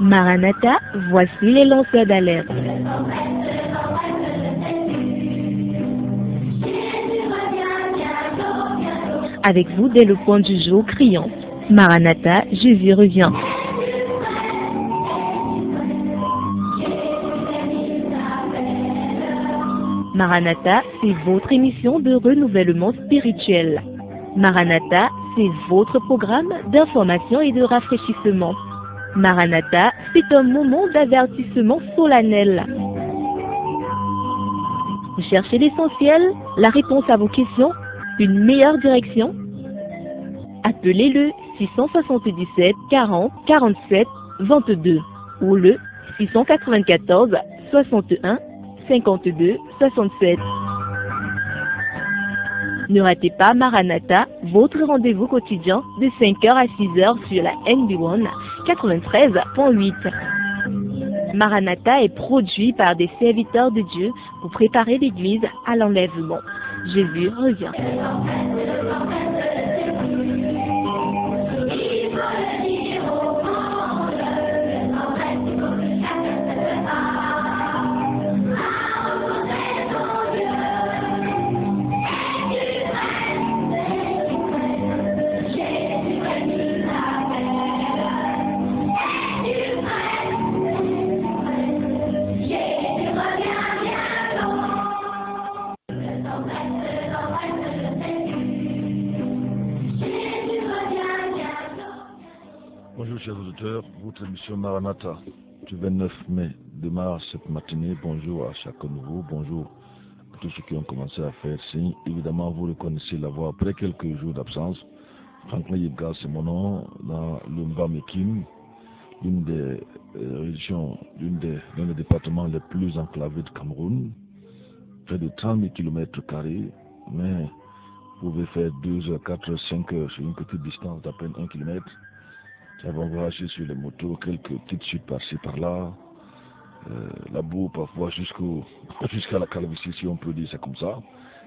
Maranatha, voici les lanceurs d'alerte. Avec vous dès le point du jour criant. Maranatha, Jésus revient. Maranatha, c'est votre émission de renouvellement spirituel. Maranatha, c'est votre programme d'information et de rafraîchissement. Maranatha, c'est un moment d'avertissement solennel. Vous cherchez l'essentiel, la réponse à vos questions, une meilleure direction? Appelez le 677 40 47 22 ou le 694 61 52 67. Ne ratez pas Maranatha, votre rendez-vous quotidien de 5h à 6h sur la NB1 93.8. Maranatha est produit par des serviteurs de Dieu pour préparer l'Église à l'enlèvement. Jésus revient. Bonjour chers auditeurs, votre émission Maranatha du 29 mai démarre cette matinée. Bonjour à chacun de vous, bonjour à tous ceux qui ont commencé à faire signe. Évidemment, vous reconnaissez la voix après quelques jours d'absence. Franklin Yibga, c'est mon nom, dans le Mbamekim, l'une des régions, l'un des départements les plus enclavés de Cameroun, près de 30 000 km², mais vous pouvez faire 2 heures, 4 heures, 5 heures sur une petite distance d'à peine 1 km. Ça va voyager sur les motos, quelques petites chutes par-ci par-là, la boue parfois jusqu'à la calvitie, si on peut dire ça comme ça.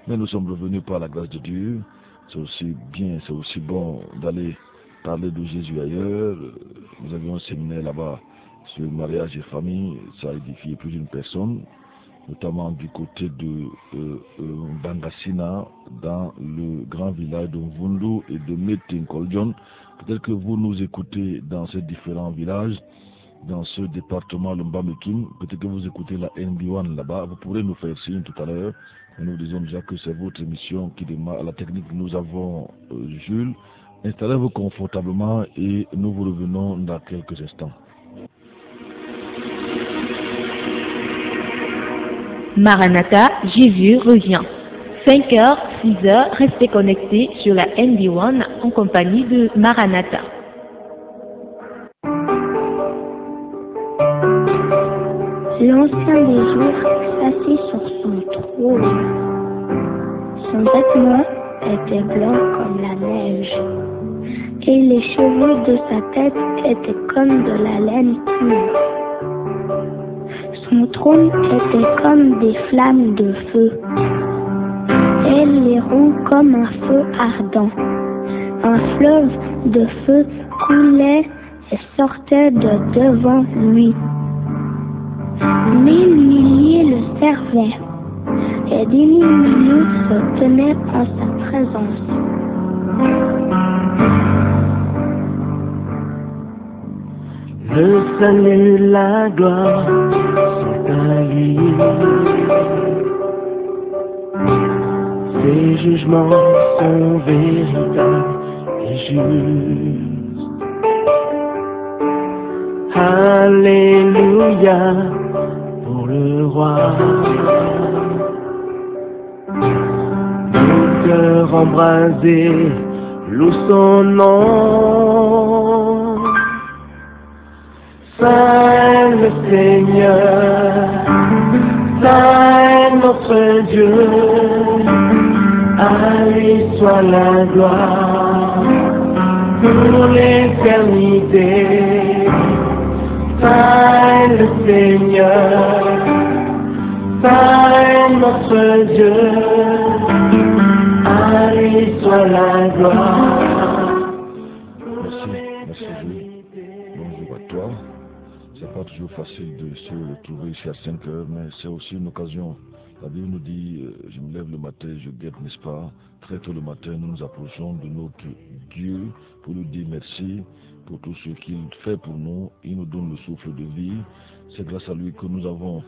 Mais nous sommes revenus par la grâce de Dieu. C'est aussi bien, c'est aussi bon d'aller parler de Jésus ailleurs. Nous avions un séminaire là-bas sur le mariage et famille. Ça a édifié plus d'une personne, notamment du côté de Bangassina, dans le grand village de Mvundu et de Metinkoljon. Peut-être que vous nous écoutez dans ces différents villages, dans ce département, le Mbamekim. Peut-être que vous écoutez la NB1 là-bas. Vous pourrez nous faire signe tout à l'heure. Nous disons déjà que c'est votre émission qui démarre. À la technique, nous avons Jules. Installez-vous confortablement et nous vous revenons dans quelques instants. Maranatha, Jésus revient. 5h, 6h, restez connectés sur la NB1 en compagnie de Maranatha. L'Ancien des jours s'assit sur son trône. Son vêtement était blanc comme la neige, et les cheveux de sa tête étaient comme de la laine pure. Son trône était comme des flammes de feu, et les roues comme un feu ardent. Un fleuve de feu coulait et sortait de devant lui. 1000 milliers le servaient, et des milliers se tenaient en sa présence. Le salut, la gloire, c'est à lui. Ses jugements sont véritables et justes. Alléluia pour le roi. Nos cœurs embrasés louent son nom. Saint le Seigneur, Saint notre Dieu, à lui soit la gloire pour l'éternité. Saint le Seigneur, Saint notre Dieu, à lui soit la gloire. Merci Jules. Bonjour à toi. toujours facile de se retrouver ici à 5 heures, mais c'est aussi une occasion. La Bible nous dit, je me lève le matin, je guette, n'est-ce pas? Très tôt le matin, nous nous approchons de notre Dieu pour lui dire merci pour tout ce qu'il fait pour nous. Il nous donne le souffle de vie. C'est grâce à lui que nous avons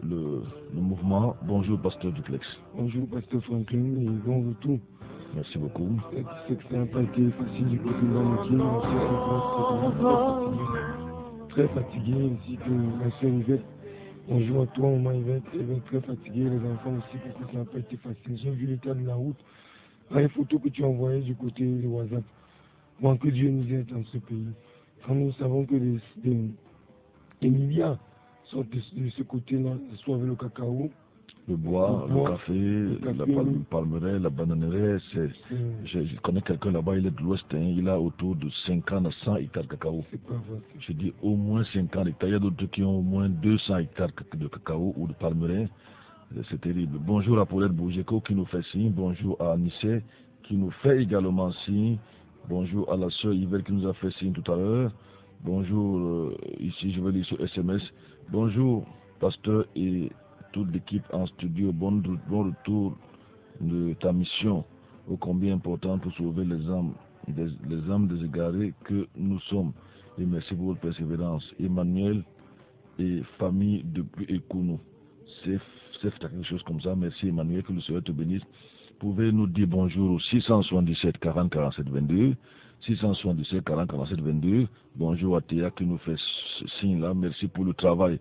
le mouvement. Bonjour, pasteur Duplex. Bonjour, pasteur Franklin, et bon retour. Merci beaucoup. C'est que ça n'a pas été facile du côté de l'amitié. Très fatigué, ainsi que ma soeur Yvette. Bonjour à toi, maman Yvette. Yvette très fatiguée, les enfants aussi, parce que ça n'a pas été facile. J'ai vu l'état de la route. Les photos que tu as envoyées du côté de WhatsApp. Bon, que Dieu nous aide dans ce pays. Quand nous savons que des milliards sont de ce côté-là, soit avec le cacao, le bois, le café, la palmeraie, la bananeraie. Je connais quelqu'un là-bas, il est de l'Ouest, hein, il a autour de 50 à 100 hectares de cacao. Je dis au moins 50 hectares. Il y a d'autres qui ont au moins 200 hectares de cacao ou de palmeraie. C'est terrible. Bonjour à Paulette Boujeko qui nous fait signe. Bonjour à Anissé qui nous fait également signe. Bonjour à la sœur Yvette qui nous a fait signe tout à l'heure. Bonjour, ici je vais lire sur SMS. Bonjour, pasteur et toute l'équipe en studio. Bon retour de ta mission, ô combien important pour sauver les âmes des égarés que nous sommes. Et merci pour votre persévérance. Emmanuel et famille depuis Ekounou. C'est quelque chose comme ça. Merci Emmanuel, que le Seigneur te bénisse. Pouvez nous dire bonjour au 677 40 47 22. 677 40 47 22. Bonjour à Théa qui nous fait ce signe là. Merci pour le travail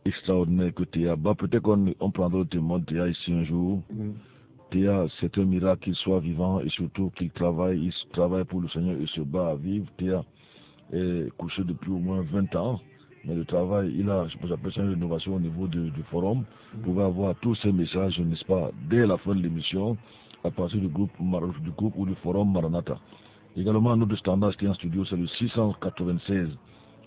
extraordinaire que Théa bat. Peut-être qu'on prendra le témoin de Théa ici un jour. Théa, c'est un miracle qu'il soit vivant et surtout qu'il travaille. Il travaille pour le Seigneur et se bat à vivre. Théa est couché depuis au moins 20 ans. Mais le travail, il a, j'appelle ça une rénovation au niveau du forum. Vous pouvez avoir tous ces messages, n'est-ce pas, dès la fin de l'émission, à partir du groupe ou du forum Maranatha. Également, notre standard qui est en studio, c'est le 696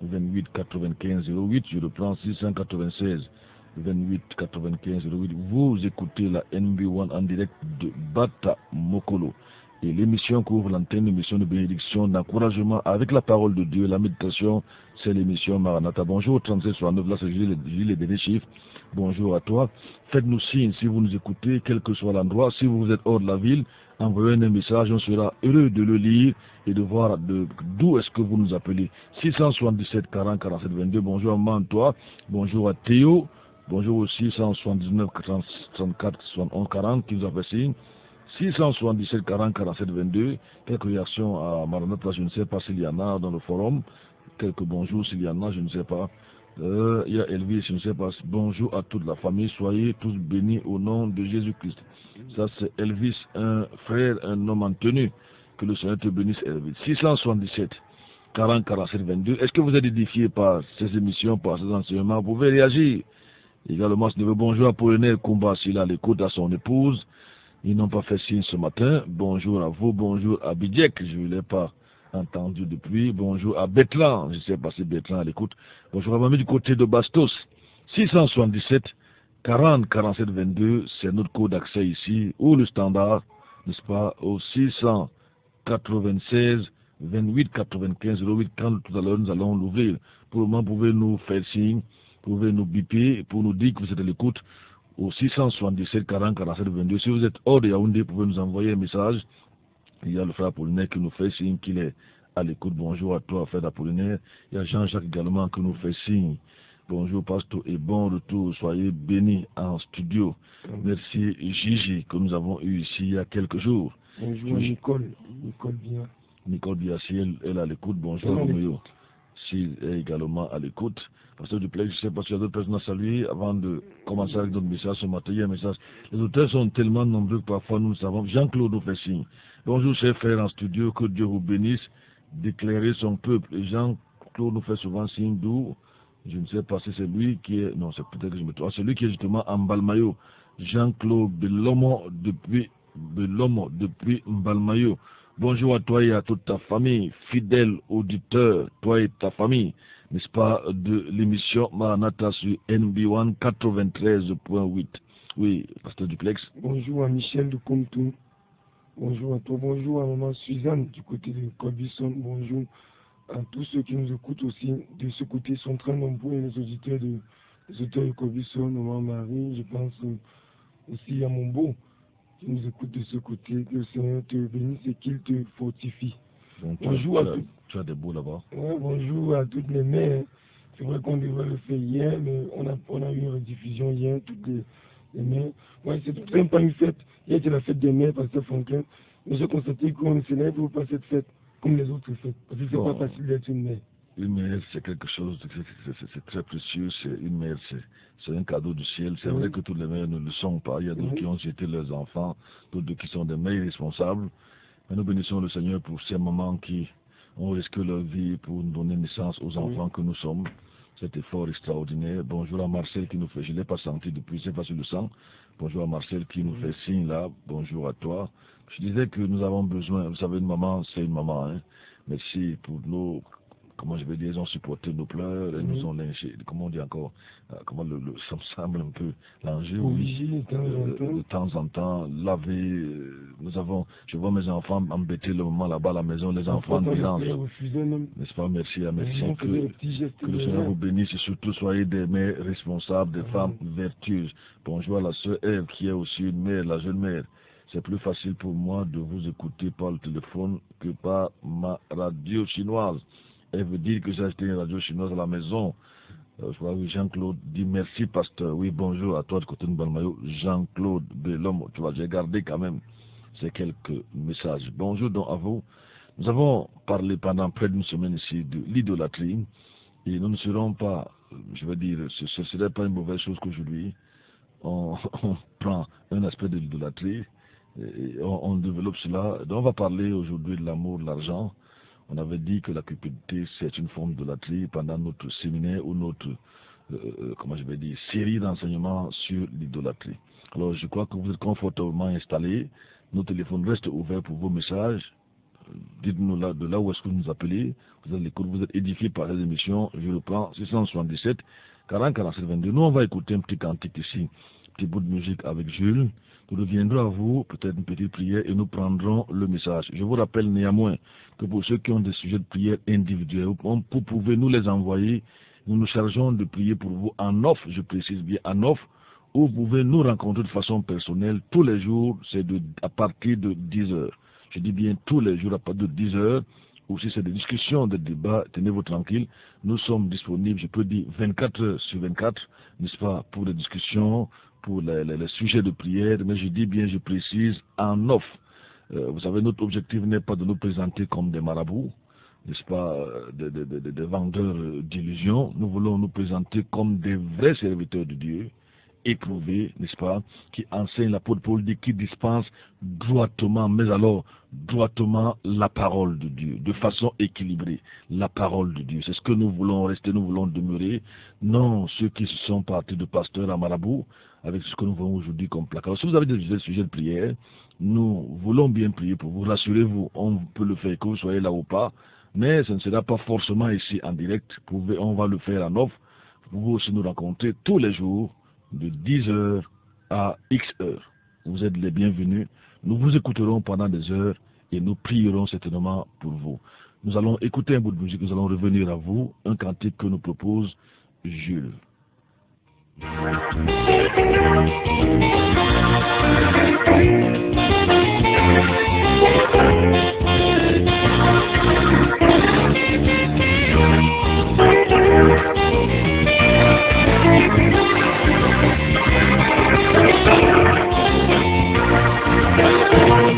28 95 08. Je reprends 696 28 95 08. Vous écoutez la NB1 en direct de Bata Mokolo. Et l'émission couvre l'antenne, l'émission de bénédiction, d'encouragement avec la parole de Dieu, la méditation, c'est l'émission Maranatha. Bonjour, 3769, là c'est Gilles et Béné Chiffre. Bonjour à toi. Faites-nous signe si vous nous écoutez, quel que soit l'endroit. Si vous êtes hors de la ville, envoyez un message, on sera heureux de le lire et de voir d'où est-ce que vous nous appelez. 677 40 47 22. Bonjour à Mantois, bonjour à Théo, bonjour au 679 34 71 40 qui nous a fait signe. 677 40 47 22. Quelques réactions à Maranatha, je ne sais pas s'il y en a dans le forum. Quelques bonjours s'il y en a, je ne sais pas. Il y a Elvis, je ne sais pas. Bonjour à toute la famille, soyez tous bénis au nom de Jésus-Christ. Ça c'est Elvis, un frère, un homme en tenue. Que le Seigneur te bénisse, Elvis. 677 40 47 22. Est-ce que vous êtes édifié par ces émissions, par ces enseignements? Vous pouvez réagir. Également, bonjour à Paulinaire Kumba, s'il a l'écoute à son épouse. Ils n'ont pas fait signe ce matin. Bonjour à vous, bonjour à Bidjek, je ne l'ai pas entendu depuis. Bonjour à Betlan, je ne sais pas si Betlan à l'écoute. Bonjour à Mamie du côté de Bastos. 677 40 47 22, c'est notre code d'accès ici, ou le standard, n'est-ce pas, au 696 28 95 08. Quand tout à l'heure nous allons l'ouvrir. Pour le moment, vous pouvez nous faire signe, vous pouvez nous biper pour nous dire que vous êtes à l'écoute. Au 677 40 47 22. Si vous êtes hors de Yaoundé, vous pouvez nous envoyer un message. Il y a le frère Apollinaire qui nous fait signe qu'il est à l'écoute. Bonjour à toi, frère Apollinaire. Il y a Jean-Jacques également qui nous fait signe. Bonjour, pasteur, et bon retour. Soyez bénis en studio. Merci, Gigi, que nous avons eu ici il y a quelques jours. Bonjour, Nicole Bia. Nicole Bia, si elle est à l'écoute. Bonjour, Roméo. S'il est également à l'écoute. Pasteur Duplex, je ne sais pas si il y a d'autres personnes à saluer avant de commencer avec notre message ce matin. Il y a un message. Les auteurs sont tellement nombreux que parfois nous le savons. Jean-Claude nous fait signe. Bonjour, chers frères en studio, que Dieu vous bénisse d'éclairer son peuple. Et Jean-Claude nous fait souvent signe d'où. Je ne sais pas si c'est lui qui est. Non, c'est peut-être que je me trompe. C'est lui qui est justement en Mbalmayo. Jean-Claude Belomo depuis Mbalmayo. Bonjour à toi et à toute ta famille, fidèle auditeur, toi et ta famille, n'est-ce pas, de l'émission Maranatha sur NB1 93.8. Oui, pasteur Duplex. Bonjour à Michel de Comtou. Bonjour à toi. Bonjour à maman Suzanne du côté de Corbisson. Bonjour à tous ceux qui nous écoutent aussi de ce côté. Ils sont très nombreux, les auditeurs de Kobisson, Maman Marie, je pense aussi à Mombo qui nous écoute de ce côté. Que le Seigneur te bénisse et qu'il te fortifie. Donc, bonjour tu as des beaux là-bas. Ouais, bonjour à toutes les mères. C'est vrai qu'on devrait le faire hier, mais on a eu une rediffusion hier, toutes les mères. Ouais, c'est même pas une fête. Hier, c'était la fête des mères, Pasteur Franklin. Mais j'ai constaté qu'on ne célèbre pas cette fête comme les autres fêtes. Parce que c'est pas facile d'être une mère. Une mère, c'est quelque chose, c'est très précieux. Une mère, c'est un cadeau du ciel. C'est vrai que toutes les mères ne le sont pas. Il y a d'autres qui ont jeté leurs enfants, d'autres qui sont des mères responsables. Mais nous bénissons le Seigneur pour ces mamans qui ont risqué leur vie pour nous donner naissance aux enfants que nous sommes. Cet effort extraordinaire. Bonjour à Marcel qui nous fait, je ne l'ai pas senti depuis, c'est pas sur le sang. Bonjour à Marcel qui nous fait signe là. Bonjour à toi. Je disais que nous avons besoin, vous savez, une maman, c'est une maman. Hein. Merci pour nos, comment je vais dire, ils ont supporté nos pleurs, ils nous ont lynché, comment on dit encore, comment ça me semble un peu l'enjeu. De temps en temps, laver, je vois mes enfants embêter le moment là-bas à la maison, les enfants dérangent. N'est-ce pas? Merci, merci. Que le Seigneur vous bénisse et surtout soyez des mères responsables, des femmes vertueuses. Bonjour à la sœur Ève qui est aussi une mère, la jeune mère. C'est plus facile pour moi de vous écouter par le téléphone que par ma radio chinoise. Elle veut dire que j'ai acheté une radio chinoise à la maison. Je vois que Jean-Claude dit merci, pasteur. Oui, bonjour à toi de côté de Balmayo. Jean-Claude Bellhomme, tu vois, j'ai gardé quand même ces quelques messages. Bonjour donc à vous. Nous avons parlé pendant près d'une semaine ici de l'idolâtrie. Et nous ne serons pas, je veux dire, ce ne serait pas une mauvaise chose qu'aujourd'hui on prend un aspect de l'idolâtrie et on développe cela. Donc on va parler aujourd'hui de l'amour, de l'argent. On avait dit que la cupidité, c'est une forme d'idolâtrie pendant notre séminaire ou notre, comment je vais dire, série d'enseignements sur l'idolâtrie. Alors, je crois que vous êtes confortablement installés. Nos téléphones restent ouverts pour vos messages. Dites-nous de là où est-ce que vous nous appelez. Vous êtes édifiés par les émissions. Je reprends 677 40 47 22. Nous, on va écouter un petit cantique ici, un petit bout de musique avec Jules. Nous reviendrons à vous, peut-être une petite prière, et nous prendrons le message. Je vous rappelle néanmoins que pour ceux qui ont des sujets de prière individuels, vous pouvez nous les envoyer. Nous nous chargeons de prier pour vous en off, je précise bien en off, ou vous pouvez nous rencontrer de façon personnelle tous les jours, c'est à partir de 10 heures. Je dis bien tous les jours à partir de 10 heures, ou si c'est des discussions, des débats, tenez-vous tranquille. Nous sommes disponibles, je peux dire 24 heures sur 24, n'est-ce pas, pour des discussions, pour les sujets de prière, mais je dis bien, je précise, en off. Vous savez, notre objectif n'est pas de nous présenter comme des marabouts, n'est-ce pas, des vendeurs d'illusions. Nous voulons nous présenter comme des vrais serviteurs de Dieu, éprouvés, n'est-ce pas, qui enseignent l'apôtre Paul dit, qui dispense droitement, mais alors droitement la parole de Dieu, de façon équilibrée, la parole de Dieu. C'est ce que nous voulons rester, nous voulons demeurer, non ceux qui se sont partis de pasteurs à marabout, avec ce que nous voyons aujourd'hui comme placard. Si vous avez des sujets de prière, nous voulons bien prier pour vous. Rassurez-vous, on peut le faire que vous soyez là ou pas, mais ce ne sera pas forcément ici en direct. On va le faire en off. Vous pouvez aussi nous rencontrer tous les jours de 10h à X heures. Vous êtes les bienvenus. Nous vous écouterons pendant des heures et nous prierons certainement pour vous. Nous allons écouter un bout de musique, nous allons revenir à vous, un cantique que nous propose Jules.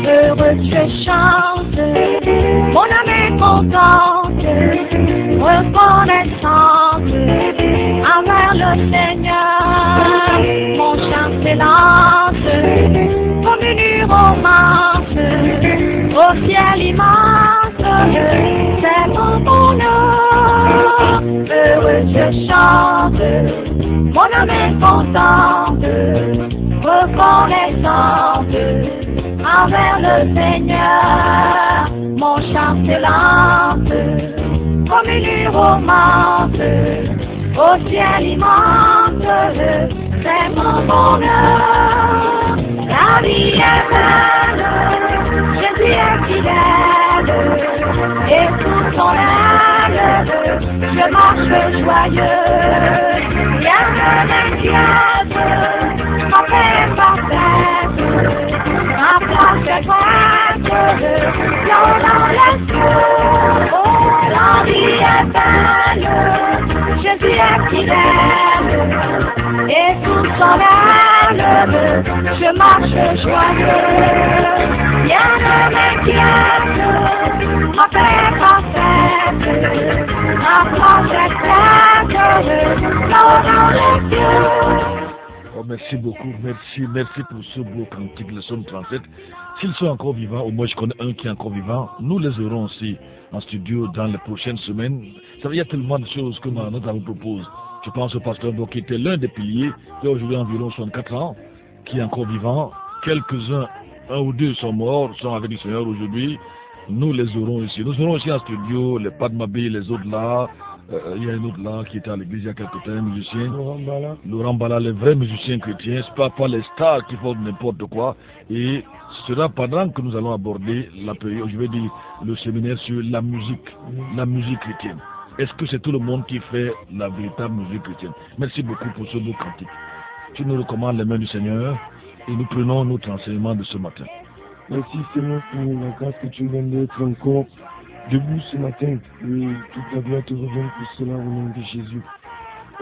Heureux je chante, mon âme est contente, reconnaissante envers le Seigneur. Mon chant s'élance comme une romance au ciel immense, c'est mon bonheur. Heureux je chante, mon âme est contente, reconnaissante envers le Seigneur. Mon chant s'élance comme une romance au ciel immense, c'est mon bonheur. La vie est belle, Jésus est fidèle, et sous son aile joyeux. Rien ne m'inquiète, ma paix est parfaite, ma place est droite, dans les cieux. Oh, la vie est belle, Jésus est fidèle, et sous son aile, je marche joyeux. Rien ne m'inquiète, ma paix est parfaite, ma place est droite, dans les cieux. Oh, merci beaucoup, merci pour ce beau cantique, le psaume 37. S'ils sont encore vivants, au moins je connais un qui est encore vivant, nous les aurons aussi en studio dans les prochaines semaines. Ça veut dire tellement de choses que Maranatha vous propose. Je pense au pasteur Bo qui était l'un des piliers, qui a aujourd'hui environ 64 ans, qui est encore vivant. Quelques-uns, un ou deux sont morts, sont avec le Seigneur aujourd'hui. Nous les aurons ici. Nous aurons aussi en studio les Padmabi, les autres là. Il y a un autre là qui était à l'église il y a quelques temps, un musicien. Laurent Bala, les vrais musiciens chrétiens, ce n'est pas les stars qui font n'importe quoi. Et ce sera pendant que nous allons aborder la période, je vais dire, le séminaire sur la musique chrétienne. Est-ce que c'est tout le monde qui fait la véritable musique chrétienne? Merci beaucoup pour ce beau cantique. Tu nous recommandes les mains du Seigneur et nous prenons notre enseignement de ce matin. Merci Seigneur pour la grâce que tu nous donnes d'être encore debout ce matin. Et toute la gloire te revient pour cela au nom de Jésus.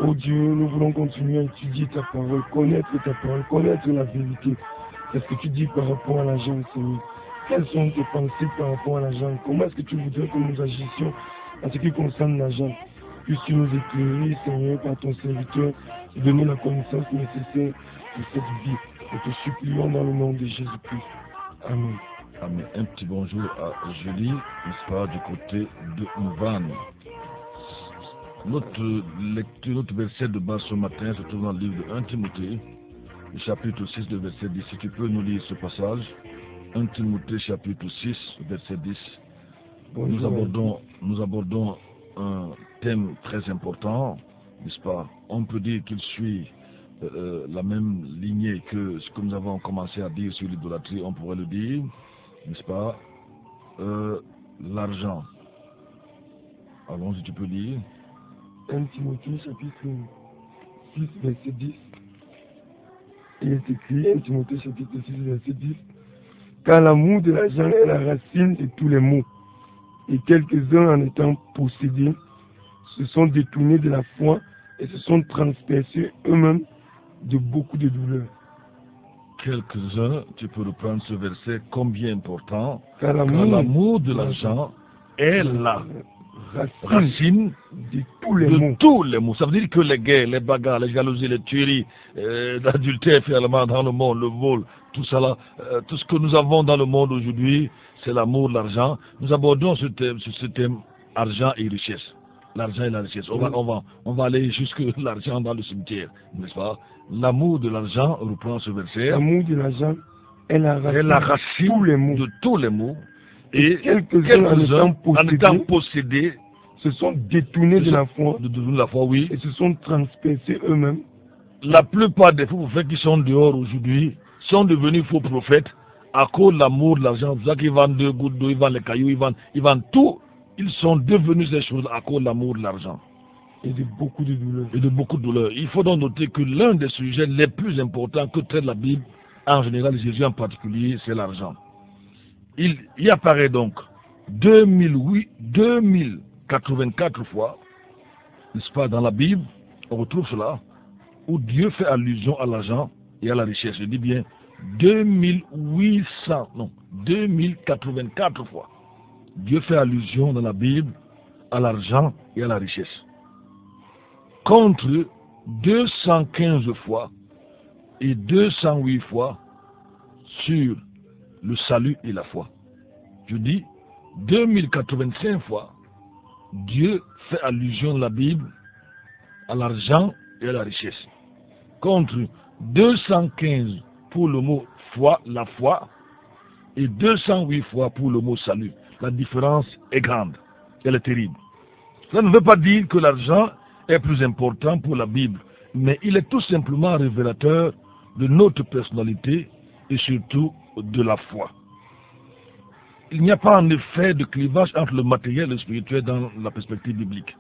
Oh Dieu, nous voulons continuer à étudier ta parole, connaître ta parole, connaître la vérité. Qu'est-ce que tu dis par rapport à l'argent, Seigneur? Quelles sont tes pensées par rapport à l'argent? Comment est-ce que tu voudrais que nous agissions en ce qui concerne l'argent? Puisses-tu nous éclairer, Seigneur, par ton serviteur, et donner la connaissance nécessaire de cette vie. Nous te supplions dans le nom de Jésus-Christ. Amen. Amen. Un petit bonjour à Julie, n'est-ce pas, du côté de Mouvan. Notre lecture, notre verset de base ce matin se trouve dans le livre de 1 Timothée, le chapitre 6, le verset 10. Si tu peux nous lire ce passage, 1 Timothée, chapitre 6, verset 10. Nous abordons un thème très important, n'est-ce pas? On peut dire qu'il suit la même lignée que ce que nous avons commencé à dire sur l'idolâtrie, on pourrait le dire, n'est-ce pas? L'argent. Allons, si tu peux lire. 1 Timothée, chapitre 6, verset 10. Il est écrit, 1 Timothée, chapitre 6, verset 10. Car l'amour de l'argent est la racine de tous les maux. Et quelques-uns, en étant possédés, se sont détournés de la foi et se sont transpercés eux-mêmes de beaucoup de douleurs. Quelques-uns, tu peux reprendre ce verset, combien important. Car l'amour de l'argent est la racine de tous les maux. Ça veut dire que les guerres, les bagarres, les jalousies, les tueries, l'adultère finalement dans le monde, le vol, tout ça là, tout ce que nous avons dans le monde aujourd'hui, c'est l'amour de l'argent. Nous abordons ce thème argent et richesse. L'argent et la richesse. On va aller jusque l'argent dans le cimetière, n'est-ce pas? L'amour de l'argent, reprend ce verset. L'amour de l'argent est la racine de tous les maux. Et quelques-uns en étant possédés se sont détournés de la foi, oui. Et se sont transpercés eux-mêmes. La plupart des faux prophètes qui sont dehors aujourd'hui sont devenus faux prophètes à cause de l'amour de l'argent. C'est pour ça qu'ils vendent 2 gouttes d'eau, ils vendent les cailloux, ils vendent tout. Ils sont devenus ces choses à cause de l'amour de l'argent. Et de beaucoup de douleurs. Il faut donc noter que l'un des sujets les plus importants que traite la Bible, en général Jésus en particulier, c'est l'argent. Il apparaît donc 2084 fois, n'est-ce pas, dans la Bible, on retrouve cela, où Dieu fait allusion à l'argent et à la richesse. Je dis bien 2084 fois. Dieu fait allusion dans la Bible à l'argent et à la richesse. Contre 215 fois et 208 fois sur le salut et la foi. Je dis 2085 fois, Dieu fait allusion dans la Bible à l'argent et à la richesse. Contre 215 pour le mot foi, la foi, et 208 fois pour le mot salut. La différence est grande, elle est terrible. Ça ne veut pas dire que l'argent est plus important pour la Bible, mais il est tout simplement révélateur de notre personnalité et surtout de la foi. Il n'y a pas en effet de clivage entre le matériel et le spirituel dans la perspective biblique.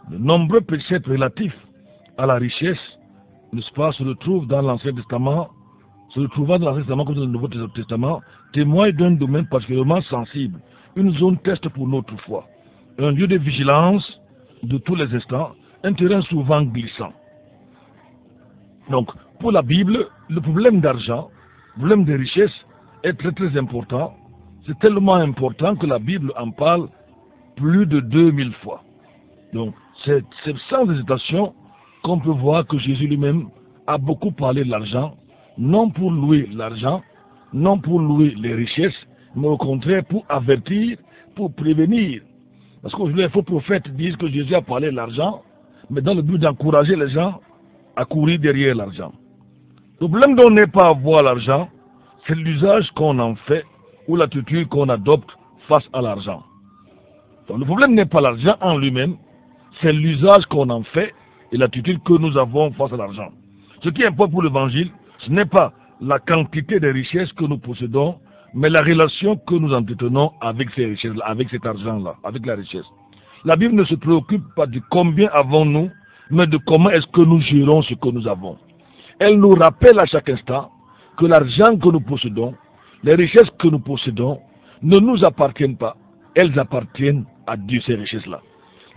De nombreux préceptes relatifs à la richesse, n'est-ce pas, se retrouvent dans l'Ancien Testament, se retrouvant dans l'Ancien Testament comme dans le Nouveau Testament, témoignent d'un domaine particulièrement sensible, une zone test pour notre foi, un lieu de vigilance de tous les instants, un terrain souvent glissant. Donc, pour la Bible, le problème d'argent, le problème des richesses est très très important. C'est tellement important que la Bible en parle plus de 2000 fois. Donc, c'est sans hésitation qu'on peut voir que Jésus lui-même a beaucoup parlé de l'argent, non pour louer l'argent, non pour louer les richesses, mais au contraire pour avertir, pour prévenir. Parce qu'aujourd'hui, les faux prophètes disent que Jésus a parlé de l'argent, mais dans le but d'encourager les gens à courir derrière l'argent. Le problème dont n'est pas à voir l'argent, c'est l'usage qu'on en fait ou l'attitude qu'on adopte face à l'argent. Donc le problème n'est pas l'argent en lui-même, c'est l'usage qu'on en fait et l'attitude que nous avons face à l'argent. Ce qui importe pour l'évangile, ce n'est pas la quantité de richesses que nous possédons, mais la relation que nous entretenons avec ces richesses-là, avec cet argent-là, avec la richesse. La Bible ne se préoccupe pas de combien avons-nous, mais de comment est-ce que nous gérons ce que nous avons. Elle nous rappelle à chaque instant que l'argent que nous possédons, les richesses que nous possédons, ne nous appartiennent pas. Elles appartiennent à Dieu, ces richesses-là.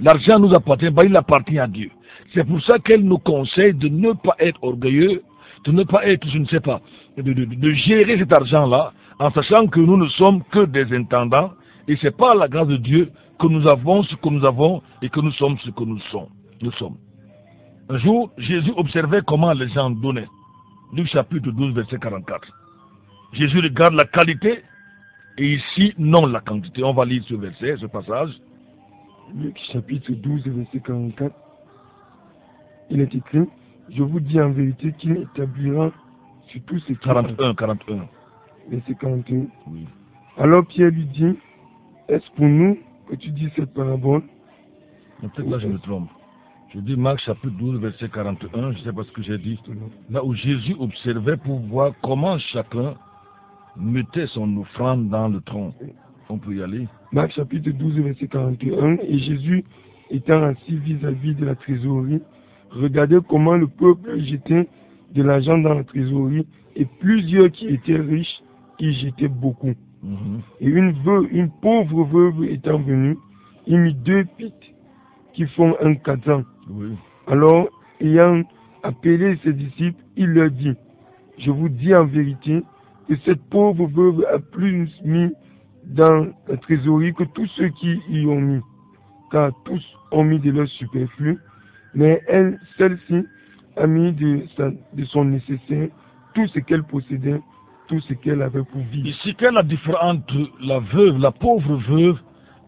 L'argent nous appartient pas, il appartient à Dieu. C'est pour ça qu'elle nous conseille de ne pas être orgueilleux, de ne pas être, je ne sais pas, de gérer cet argent-là, en sachant que nous ne sommes que des intendants, et c'est par la grâce de Dieu que nous avons ce que nous avons et que nous sommes ce que nous sommes. Un jour, Jésus observait comment les gens donnaient. Luc chapitre 12, verset 44. Jésus regarde la qualité et ici, non la quantité. On va lire ce verset, ce passage. Luc chapitre 12, verset 44. Il est écrit, je vous dis en vérité qu'il établira sur tous ces 41. Verset 41. Oui. Alors Pierre lui dit, est-ce pour nous que tu dis cette parabole? Peut-être là je me trompe. Je dis Marc chapitre 12, verset 41, je ne sais pas ce que j'ai dit. Là où Jésus observait pour voir comment chacun mettait son offrande dans le tronc. On peut y aller. Marc chapitre 12, verset 41. Et Jésus, étant assis vis-à-vis de la trésorerie, regardait comment le peuple jetait de l'argent dans la trésorerie et plusieurs qui étaient riches y jetaient beaucoup. Et une pauvre veuve étant venue, il mit 2 pites qui font un cadran. Oui. Alors, ayant appelé ses disciples, il leur dit, je vous dis en vérité que cette pauvre veuve a plus mis dans la trésorerie que tous ceux qui y ont mis, car tous ont mis de leur superflu, mais elle, celle-ci, a mis de son nécessaire tout ce qu'elle possédait, tout ce qu'elle avait pour vivre. Ici, quelle est la différence entre la veuve, la pauvre veuve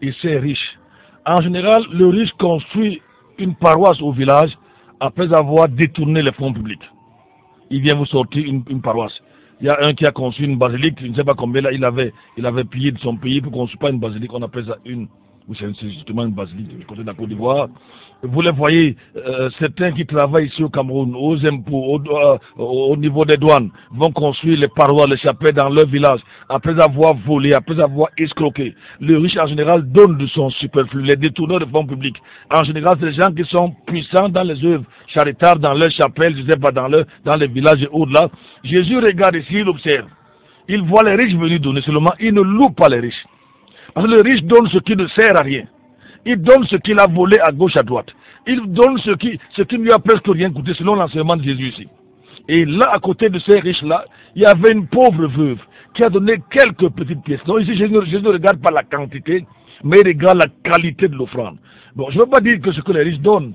et ces riches? En général, le riche construit une paroisse au village après avoir détourné les fonds publics. Il vient vous sortir une paroisse. Il y a un qui a construit une basilique, je ne sais pas combien là, il avait pillé de son pays pour construire pas une basilique, on appelle ça c'est justement une basilique du côté de la Côte d'Ivoire. Vous les voyez, certains qui travaillent ici au Cameroun, aux impôts, au niveau des douanes, vont construire les parois, les chapelles dans leur village, après avoir volé, après avoir escroqué. Le riche en général donne de son superflu, les détourneurs de fonds publics. En général, c'est des gens qui sont puissants dans les œuvres charitables, dans leurs chapelles, je ne sais pas, dans les villages et au-delà. Jésus regarde ici, il observe. Il voit les riches venir donner seulement, il ne loue pas les riches. Parce que le riche donne ce qui ne sert à rien. Il donne ce qu'il a volé à gauche, à droite. Il donne ce qui ne lui a presque rien coûté, selon l'enseignement de Jésus ici. Et là, à côté de ces riches-là, il y avait une pauvre veuve qui a donné quelques petites pièces. Donc ici, Jésus ne regarde pas la quantité, mais il regarde la qualité de l'offrande. Bon, je ne veux pas dire que ce que les riches donnent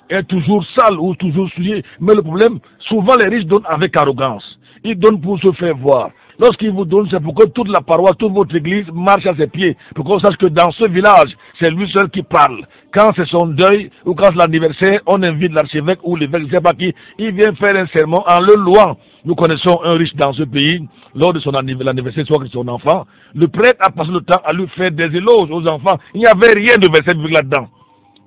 est toujours sale ou toujours souillé, mais le problème, souvent les riches donnent avec arrogance. Ils donnent pour se faire voir. Lorsqu'il vous donne, c'est pour que toute la paroisse, toute votre église marche à ses pieds. Pour qu'on sache que dans ce village, c'est lui seul qui parle. Quand c'est son deuil ou quand c'est l'anniversaire, on invite l'archevêque ou l'évêque, je ne sais pas qui, il vient faire un sermon en le louant. Nous connaissons un riche dans ce pays, lors de son anniversaire, soit de son enfant. Le prêtre a passé le temps à lui faire des éloges aux enfants. Il n'y avait rien de verset biblique là-dedans.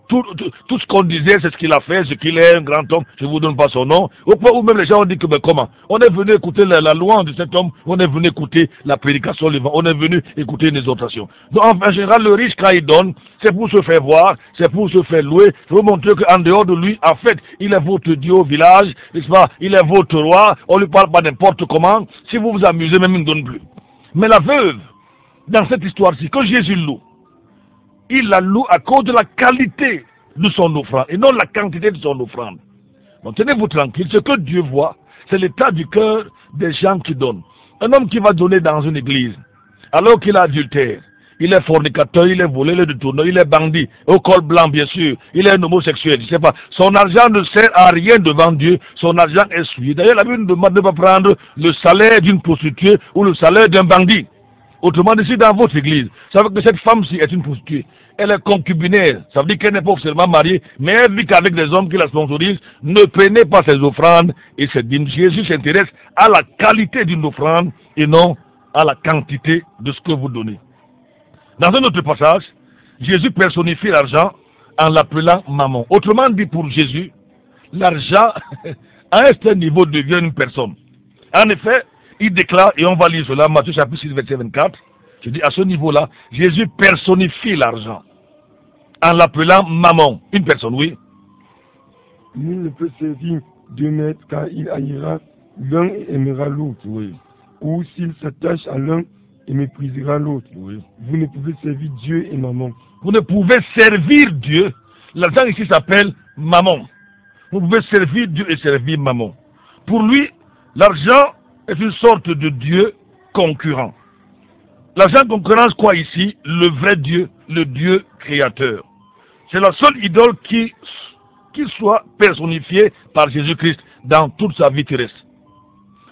tout ce qu'on disait, c'est ce qu'il a fait, ce qu'il est, un grand homme, je ne vous donne pas son nom. Au point où même les gens ont dit que, mais comment? On est venu écouter la louange de cet homme, on est venu écouter la prédication, on est venu écouter une exhortation. Donc, en général, le riche, quand il donne, c'est pour se faire voir, c'est pour se faire louer, c'est pour montrer qu'en dehors de lui, en fait, il est votre Dieu au village, n'est-ce pas? Il est votre roi, on ne lui parle pas n'importe comment. Si vous vous amusez, même il ne donne plus. Mais la veuve, dans cette histoire-ci, quand Jésus loue, il la loue à cause de la qualité de son offrande et non la quantité de son offrande. Donc tenez-vous tranquille, ce que Dieu voit, c'est l'état du cœur des gens qui donnent. Un homme qui va donner dans une église, alors qu'il est adultère, il est fornicateur, il est volé, il est détourneur, il est bandit, au col blanc bien sûr, il est un homosexuel, je sais pas. Son argent ne sert à rien devant Dieu, son argent est souillé. D'ailleurs, la Bible nous demande de ne pas prendre le salaire d'une prostituée ou le salaire d'un bandit. Autrement dit, si dans votre église, ça veut dire que cette femme-ci est une prostituée. Elle est concubinaire. Ça veut dire qu'elle n'est pas officiellement mariée, mais elle vit qu'avec des hommes qui la sponsorisent. Ne prenez pas ses offrandes et ses dîmes. Jésus s'intéresse à la qualité d'une offrande et non à la quantité de ce que vous donnez. Dans un autre passage, Jésus personnifie l'argent en l'appelant mammon. Autrement dit, pour Jésus, l'argent, à un certain niveau, devient une personne. En effet, il déclare, et on va lire cela, Matthieu chapitre 6, verset 24, je dis à ce niveau-là, Jésus personnifie l'argent en l'appelant mammon, une personne, oui. Nul ne peut servir deux maîtres car il haïra l'un et aimera l'autre. Oui. Ou s'il s'attache à l'un et méprisera l'autre. Oui. Vous ne pouvez servir Dieu et mammon. Vous ne pouvez servir Dieu. L'argent ici s'appelle mammon. Vous pouvez servir Dieu et servir mammon. Pour lui, l'argent est une sorte de Dieu concurrent. L'argent concurrence quoi ici? Le vrai Dieu, le Dieu créateur. C'est la seule idole qui soit personnifiée par Jésus-Christ dans toute sa vie terrestre.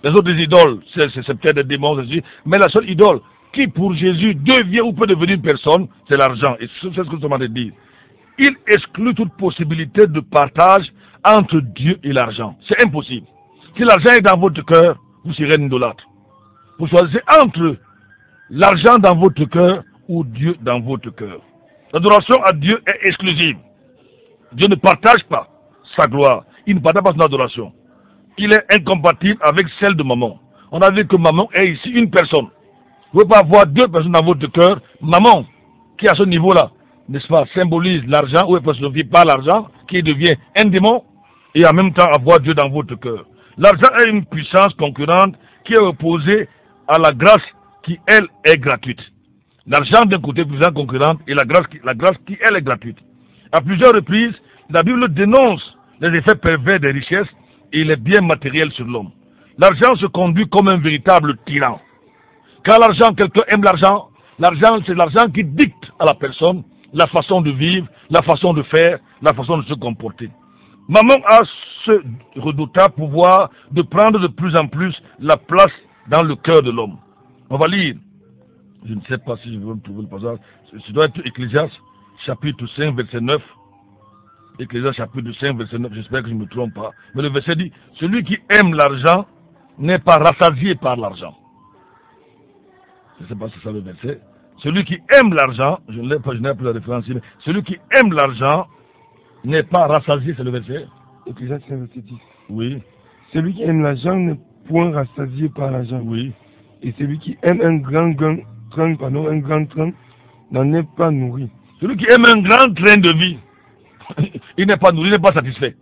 Les autres idoles, c'est peut-être des démons, mais la seule idole qui pour Jésus devient ou peut devenir une personne, c'est l'argent. Et c'est ce que je demande de dire. Il exclut toute possibilité de partage entre Dieu et l'argent. C'est impossible. Si l'argent est dans votre cœur, vous serez un idolâtre. Vous choisissez entre l'argent dans votre cœur ou Dieu dans votre cœur. L'adoration à Dieu est exclusive. Dieu ne partage pas sa gloire. Il ne partage pas son adoration. Il est incompatible avec celle de maman. On a vu que maman est ici une personne. Vous ne pouvez pas avoir deux personnes dans votre cœur. Maman, qui à ce niveau-là, n'est-ce pas, symbolise l'argent ou est personnifié par l'argent, qui devient un démon, et en même temps avoir Dieu dans votre cœur. L'argent est une puissance concurrente qui est opposée à la grâce qui, elle, est gratuite. L'argent d'un côté, puissance concurrente, et la grâce qui, elle, est gratuite. À plusieurs reprises, la Bible dénonce les effets pervers des richesses et les biens matériels sur l'homme. L'argent se conduit comme un véritable tyran. Quand quelqu'un aime l'argent, c'est l'argent qui dicte à la personne la façon de vivre, la façon de faire, la façon de se comporter. Maman a ce redoutable pouvoir de prendre de plus en plus la place dans le cœur de l'homme. On va lire, je ne sais pas si je vais trouver le passage, ce doit être Ecclésiaste, chapitre 5, verset 9. Ecclésiaste, chapitre 5, verset 9, j'espère que je ne me trompe pas. Mais le verset dit, celui qui aime l'argent n'est pas rassasié par l'argent. Je ne sais pas si c'est ça le verset. Celui qui aime l'argent, je n'ai pas la référence ici, mais celui qui aime l'argent n'est pas rassasié, c'est le verset. Ecclésiaste 5, verset 10. Oui. Celui qui aime l'argent n'est point rassasié par l'argent. Oui. Et celui qui aime un grand train n'en est pas nourri. Celui qui aime un grand train de vie, il n'est pas nourri, il n'est pas satisfait.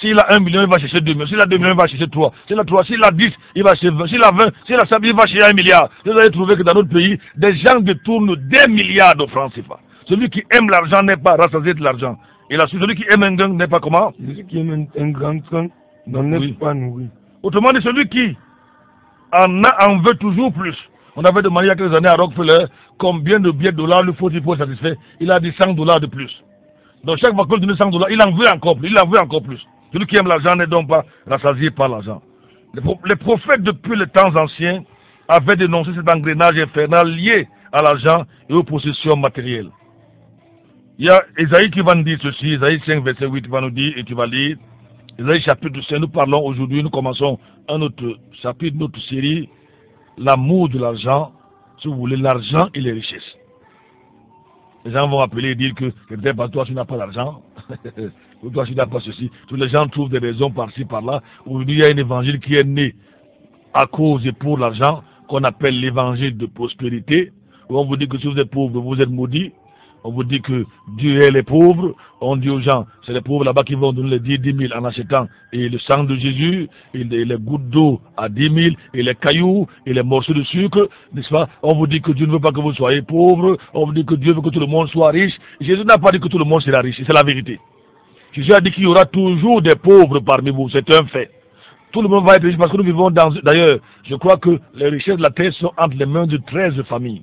S'il a 1 million, il va chercher 2 millions. S'il a 2 millions, il va chercher 3. S'il a 3, s'il a 10, il va chercher 20. S'il a 20, s'il a 5, il va chercher 1 milliard. Vous allez trouver que dans notre pays, des gens détournent des milliards de francs CFA. Celui qui aime l'argent n'est pas rassasié de l'argent. Et là, celui qui aime un gang n'est pas comment? Celui qui aime un grand train n'en est pas nourri. Autrement dit, celui qui en veut toujours plus. On avait demandé il y a quelques années à Rockefeller combien de billets de dollars lui faut-il pour être satisfait. Il a dit $100 de plus. Donc chaque fois qu'on donne $100, il en veut encore plus. Il en veut encore plus. Celui qui aime l'argent n'est donc pas rassasié par l'argent. Les prophètes depuis les temps anciens avaient dénoncé cet engrenage infernal lié à l'argent et aux possessions matérielles. Il y a Esaïe qui va nous dire ceci, Esaïe 5, verset 8 va nous dire, et tu vas lire, Esaïe chapitre 5, nous parlons aujourd'hui, nous commençons un autre chapitre, notre série, l'amour de l'argent, si vous voulez, l'argent et les richesses. Les gens vont appeler et dire que peut-être toi tu n'as pas d'argent, ou toi tu n'as pas ceci. Tous les gens trouvent des raisons par-ci, par-là. Aujourd'hui, il y a un évangile qui est né à cause et pour l'argent, qu'on appelle l'évangile de prospérité, où on vous dit que si vous êtes pauvre, vous êtes maudit. On vous dit que Dieu est les pauvres. On dit aux gens, c'est les pauvres là-bas qui vont donner les 10 000 en achetant et le sang de Jésus, et les gouttes d'eau à 10 000, et les cailloux, et les morceaux de sucre, n'est-ce pas? On vous dit que Dieu ne veut pas que vous soyez pauvres. On vous dit que Dieu veut que tout le monde soit riche. Jésus n'a pas dit que tout le monde sera riche, c'est la vérité. Jésus a dit qu'il y aura toujours des pauvres parmi vous, c'est un fait. Tout le monde va être riche parce que nous vivons dans... D'ailleurs, je crois que les richesses de la terre sont entre les mains de 13 familles.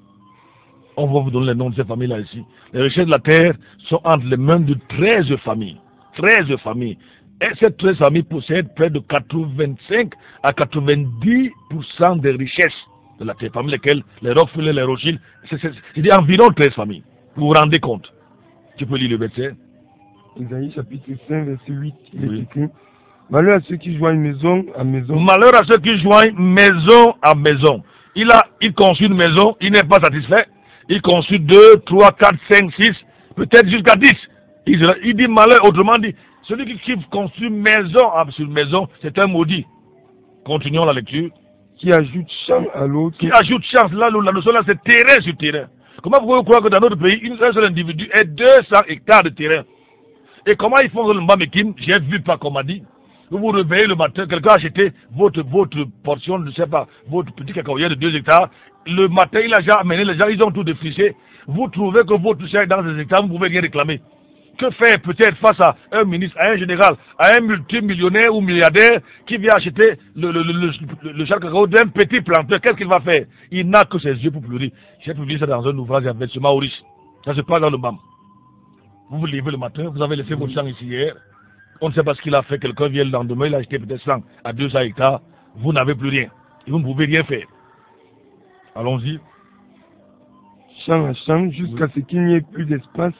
On va vous donner les noms de ces familles-là ici. Les richesses de la terre sont entre les mains de 13 familles. 13 familles. Et ces 13 familles possèdent près de 85 à 90% des richesses de la terre, parmi lesquelles les Rockefeller, les Rothschild, c'est environ 13 familles. Vous vous rendez compte? Tu peux lire le verset. Isaïe chapitre 5, verset 8, il est écrit: malheur à ceux qui joignent maison à maison. Malheur à ceux qui joignent maison à maison. Il construit une maison, il n'est pas satisfait. Il construit 2, 3, 4, 5, 6, peut-être jusqu'à 10. Il dit malheur, autrement dit, celui qui construit maison sur maison, c'est un maudit. Continuons la lecture. Qui ajoute champ à l'autre. Qui ajoute champ, là, la notion là, c'est terrain sur terrain. Comment pouvez-vous croire que dans notre pays, un seul individu ait 200 hectares de terrain? Et comment ils font le Mbamekim? J'ai vu pas qu'on m'a dit. Vous vous réveillez le matin, quelqu'un a acheté votre portion, je ne sais pas, votre petit cacaoyer de 2 hectares. Le matin, il a déjà amené les gens, ils ont tout défriché. Vous trouvez que votre chèque dans ces hectares, vous ne pouvez rien réclamer. Que faire peut-être face à un ministre, à un général, à un multimillionnaire ou milliardaire qui vient acheter le chèque cacao d'un petit planteur? Qu'est-ce qu'il va faire? Il n'a que ses yeux pour pleurer. J'ai publié ça dans un ouvrage avec ce Maurice. Ça se passe dans le BAM. Vous vous levez le matin, vous avez laissé votre champ ici hier. On ne sait pas ce qu'il a fait. Quelqu'un vient le lendemain, il a acheté peut-être 100 à 200 hectares. Vous n'avez plus rien. Et vous ne pouvez rien faire. Allons-y. Champ à champ, jusqu'à ce qu'il n'y ait plus d'espace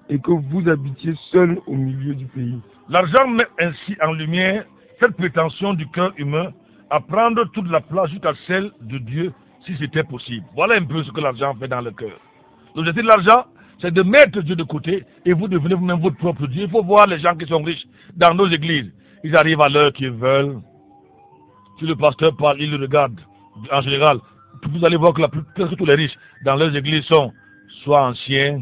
et que vous habitiez seul au milieu du pays. L'argent met ainsi en lumière cette prétention du cœur humain à prendre toute la place jusqu'à celle de Dieu, si c'était possible. Voilà un peu ce que l'argent fait dans le cœur. L'objectif de l'argent, c'est de mettre Dieu de côté et vous devenez vous-même votre propre Dieu. Il faut voir les gens qui sont riches dans nos églises. Ils arrivent à l'heure qu'ils veulent. Si le pasteur parle, il le regarde. En général, vous allez voir que presque tous les riches dans leurs églises sont soit anciens,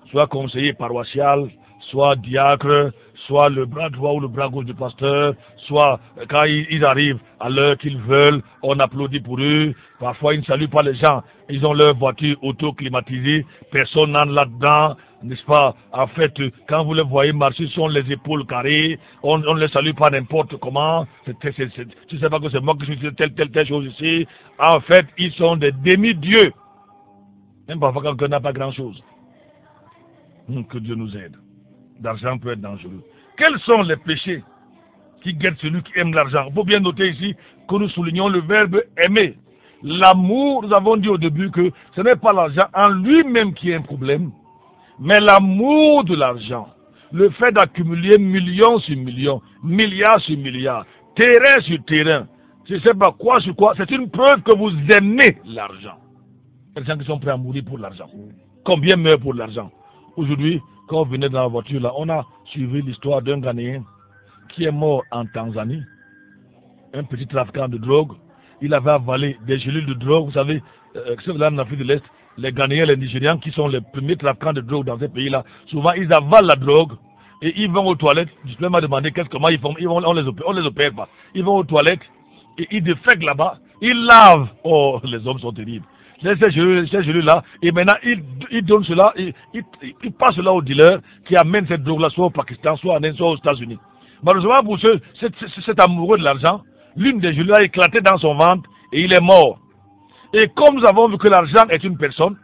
soit conseillers paroissiaux, soit diacres, soit le bras droit ou le bras gauche du pasteur, soit quand ils arrivent à l'heure qu'ils veulent, on applaudit pour eux. Parfois, ils ne saluent pas les gens. Ils ont leur voiture auto-climatisée, personne n'en là-dedans, n'est-ce pas? En fait, quand vous les voyez marcher, ils ont les épaules carrées, on ne les salue pas n'importe comment. Tu ne sais pas que c'est moi qui suis telle chose ici. En fait, ils sont des demi-dieux. Même parfois, quelqu'un n'a pas grand-chose. Que Dieu nous aide. L'argent peut être dangereux. Quels sont les péchés qui guettent celui qui aime l'argent? Il faut bien noter ici que nous soulignons le verbe aimer. L'amour, nous avons dit au début que ce n'est pas l'argent en lui-même qui est un problème, mais l'amour de l'argent. Le fait d'accumuler millions sur millions, milliards sur milliards, terrain sur terrain, je ne sais pas quoi sur quoi, c'est une preuve que vous aimez l'argent. Les gens qui sont prêts à mourir pour l'argent. Combien meurent pour l'argent? Aujourd'hui, quand on venait dans la voiture, là, on a suivi l'histoire d'un Ghanéen qui est mort en Tanzanie. Un petit trafiquant de drogue. Il avait avalé des gélules de drogue. Vous savez, là en Afrique de l'Est, les Ghanéens, les Nigérians, qui sont les premiers trafiquants de drogue dans ces pays-là, souvent ils avalent la drogue et ils vont aux toilettes. Je m'a demandé comment ils font. On les opère pas. Ils vont aux toilettes et ils défèquent là-bas. Ils lavent. Oh, les hommes sont terribles. Ces gélules-là, et maintenant, ils donnent cela, ils passent cela aux dealers qui amènent cette drogue-là soit au Pakistan, soit en Inde, soit aux États-Unis. Malheureusement, pour cet amoureux de l'argent, l'une des gélules a éclaté dans son ventre et il est mort. Et comme nous avons vu que l'argent est une personne,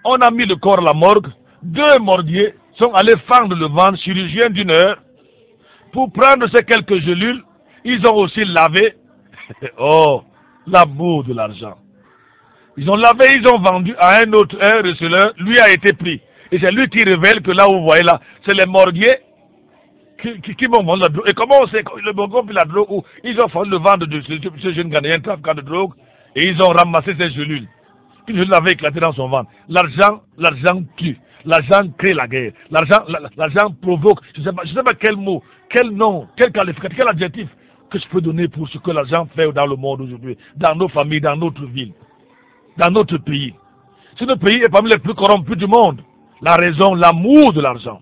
on a mis le corps à la morgue. 2 mordiers sont allés fendre le ventre, chirurgien d'1 heure, pour prendre ces quelques gélules. Ils ont aussi lavé. Oh, l'amour de l'argent. Ils ont lavé, ils ont vendu à un autre, un receleur, lui a été pris. Et c'est lui qui révèle que là où vous voyez là, c'est les morguiers qui vont vendre la drogue. Et comment on sait que le morgue puis la drogue, où ils ont vendu le ventre de ce jeune Ghanéen, trafiquant de drogue, et ils ont ramassé ces gélules. Une gélule avait éclaté dans son ventre. L'argent tue. L'argent crée la guerre. L'argent provoque, je ne sais pas quel mot, quel nom, quel qualificatif, quel adjectif que je peux donner pour ce que l'argent fait dans le monde aujourd'hui, dans nos familles, dans notre ville, dans notre pays. Si notre pays est parmi les plus corrompus du monde, la raison, l'amour de l'argent.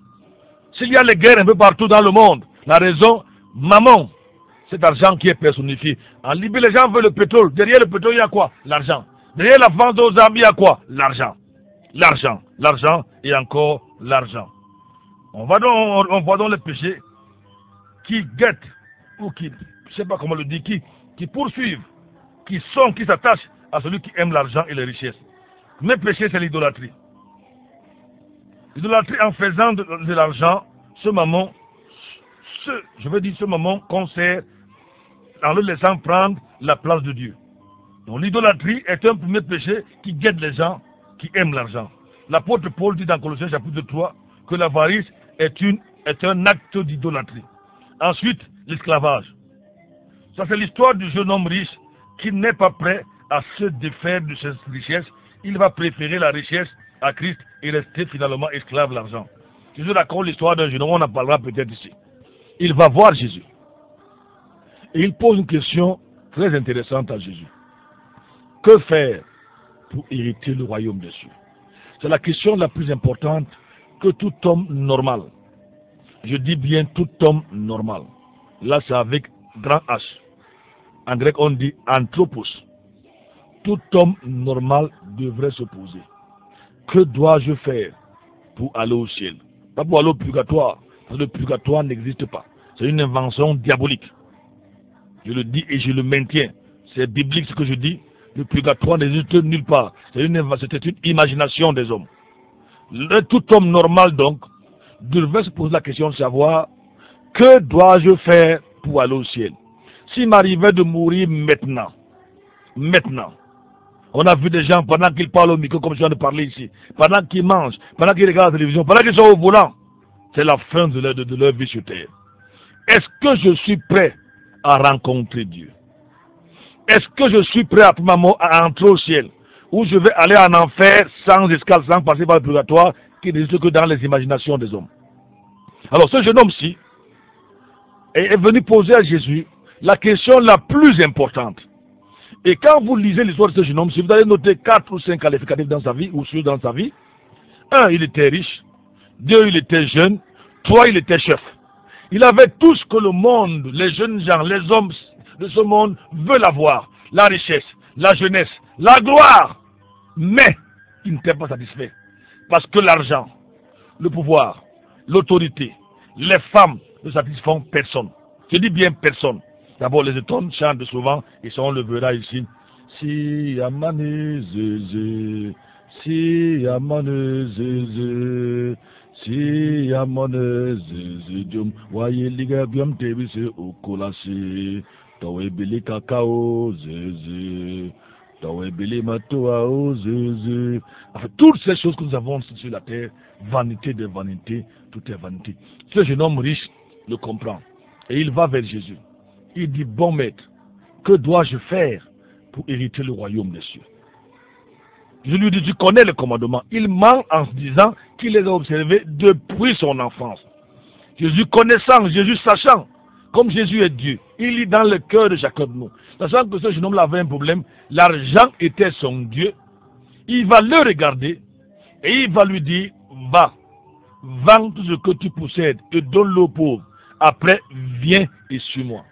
S'il y a les guerres un peu partout dans le monde, la raison, maman, cet argent qui est personnifié. En Libye, les gens veulent le pétrole. Derrière le pétrole, il y a quoi? L'argent. Derrière la vente aux armes, il y a quoi? L'argent. L'argent. L'argent et encore l'argent. On voit donc les péchés qui guettent, ou qui, je ne sais pas comment le dire, qui poursuivent, qui s'attachent à celui qui aime l'argent et les richesses. Mes péchés, c'est l'idolâtrie. L'idolâtrie en faisant de l'argent, ce maman concert en le laissant prendre la place de Dieu. Donc l'idolâtrie est un premier péché qui guette les gens qui aiment l'argent. L'apôtre Paul dit dans Colossiens chapitre 3 que l'avarice est un acte d'idolâtrie. Ensuite, l'esclavage. Ça c'est l'histoire du jeune homme riche qui n'est pas prêt à se défaire de cette richesse. Il va préférer la richesse à Christ et rester finalement esclave de l'argent. Je raconte l'histoire d'un jeune homme, on en parlera peut-être ici. Il va voir Jésus. Et il pose une question très intéressante à Jésus. Que faire pour hériter le royaume des cieux? C'est la question la plus importante que tout homme normal, je dis bien tout homme normal, là c'est avec grand H. En grec on dit anthropos. Tout homme normal devrait se poser. Que dois-je faire pour aller au ciel? Pas pour aller au purgatoire, parce que le purgatoire n'existe pas. C'est une invention diabolique. Je le dis et je le maintiens. C'est biblique ce que je dis. Le purgatoire n'existe nulle part. C'était une imagination des hommes. Tout homme normal donc devrait se poser la question de savoir que dois-je faire pour aller au ciel? S'il m'arrivait de mourir maintenant, on a vu des gens pendant qu'ils parlent au micro comme je viens de parler ici, pendant qu'ils mangent, pendant qu'ils regardent la télévision, pendant qu'ils sont au volant, c'est la fin de leur vie sur terre. Est-ce que je suis prêt à rencontrer Dieu? Est-ce que je suis prêt après ma mort à entrer au ciel? Ou je vais aller en enfer sans escale, sans passer par le purgatoire qui n'existe que dans les imaginations des hommes? Alors ce jeune homme-ci est venu poser à Jésus la question la plus importante. Et quand vous lisez l'histoire de ce jeune homme-ci, vous allez noter 4 ou 5 qualificatifs dans sa vie, ou sur dans sa vie. 1, il était riche. 2, il était jeune. 3, il était chef. Il avait tout ce que le monde, les jeunes gens, les hommes de ce monde veulent avoir. La richesse, la jeunesse, la gloire. Mais il n'était pas satisfait. Parce que l'argent, le pouvoir, l'autorité, les femmes ne satisfont personne. Je dis bien personne. D'abord, les étoiles chantent souvent, et ça on le verra ici. Si amane zeze, si amane zeze, si amane zeze, diom, voyez liga biom tebise okolase, tawe bili kakao zeze, tawe bili matoa o zeze. Enfin, toutes ces choses que nous avons sur la terre, vanité de vanité, tout est vanité. Ce jeune homme riche le comprend, et il va vers Jésus. Il dit, bon maître, que dois-je faire pour hériter le royaume des cieux? Je lui dis, tu connais les commandements. Il ment en se disant qu'il les a observés depuis son enfance. Jésus connaissant, Jésus sachant, comme Jésus est Dieu, il lit dans le cœur de chacun de nous. Sachant que ce jeune homme avait un problème, l'argent était son Dieu. Il va le regarder et il va lui dire, va, vends tout ce que tu possèdes et donne-le aux pauvres. Après, viens et suis-moi.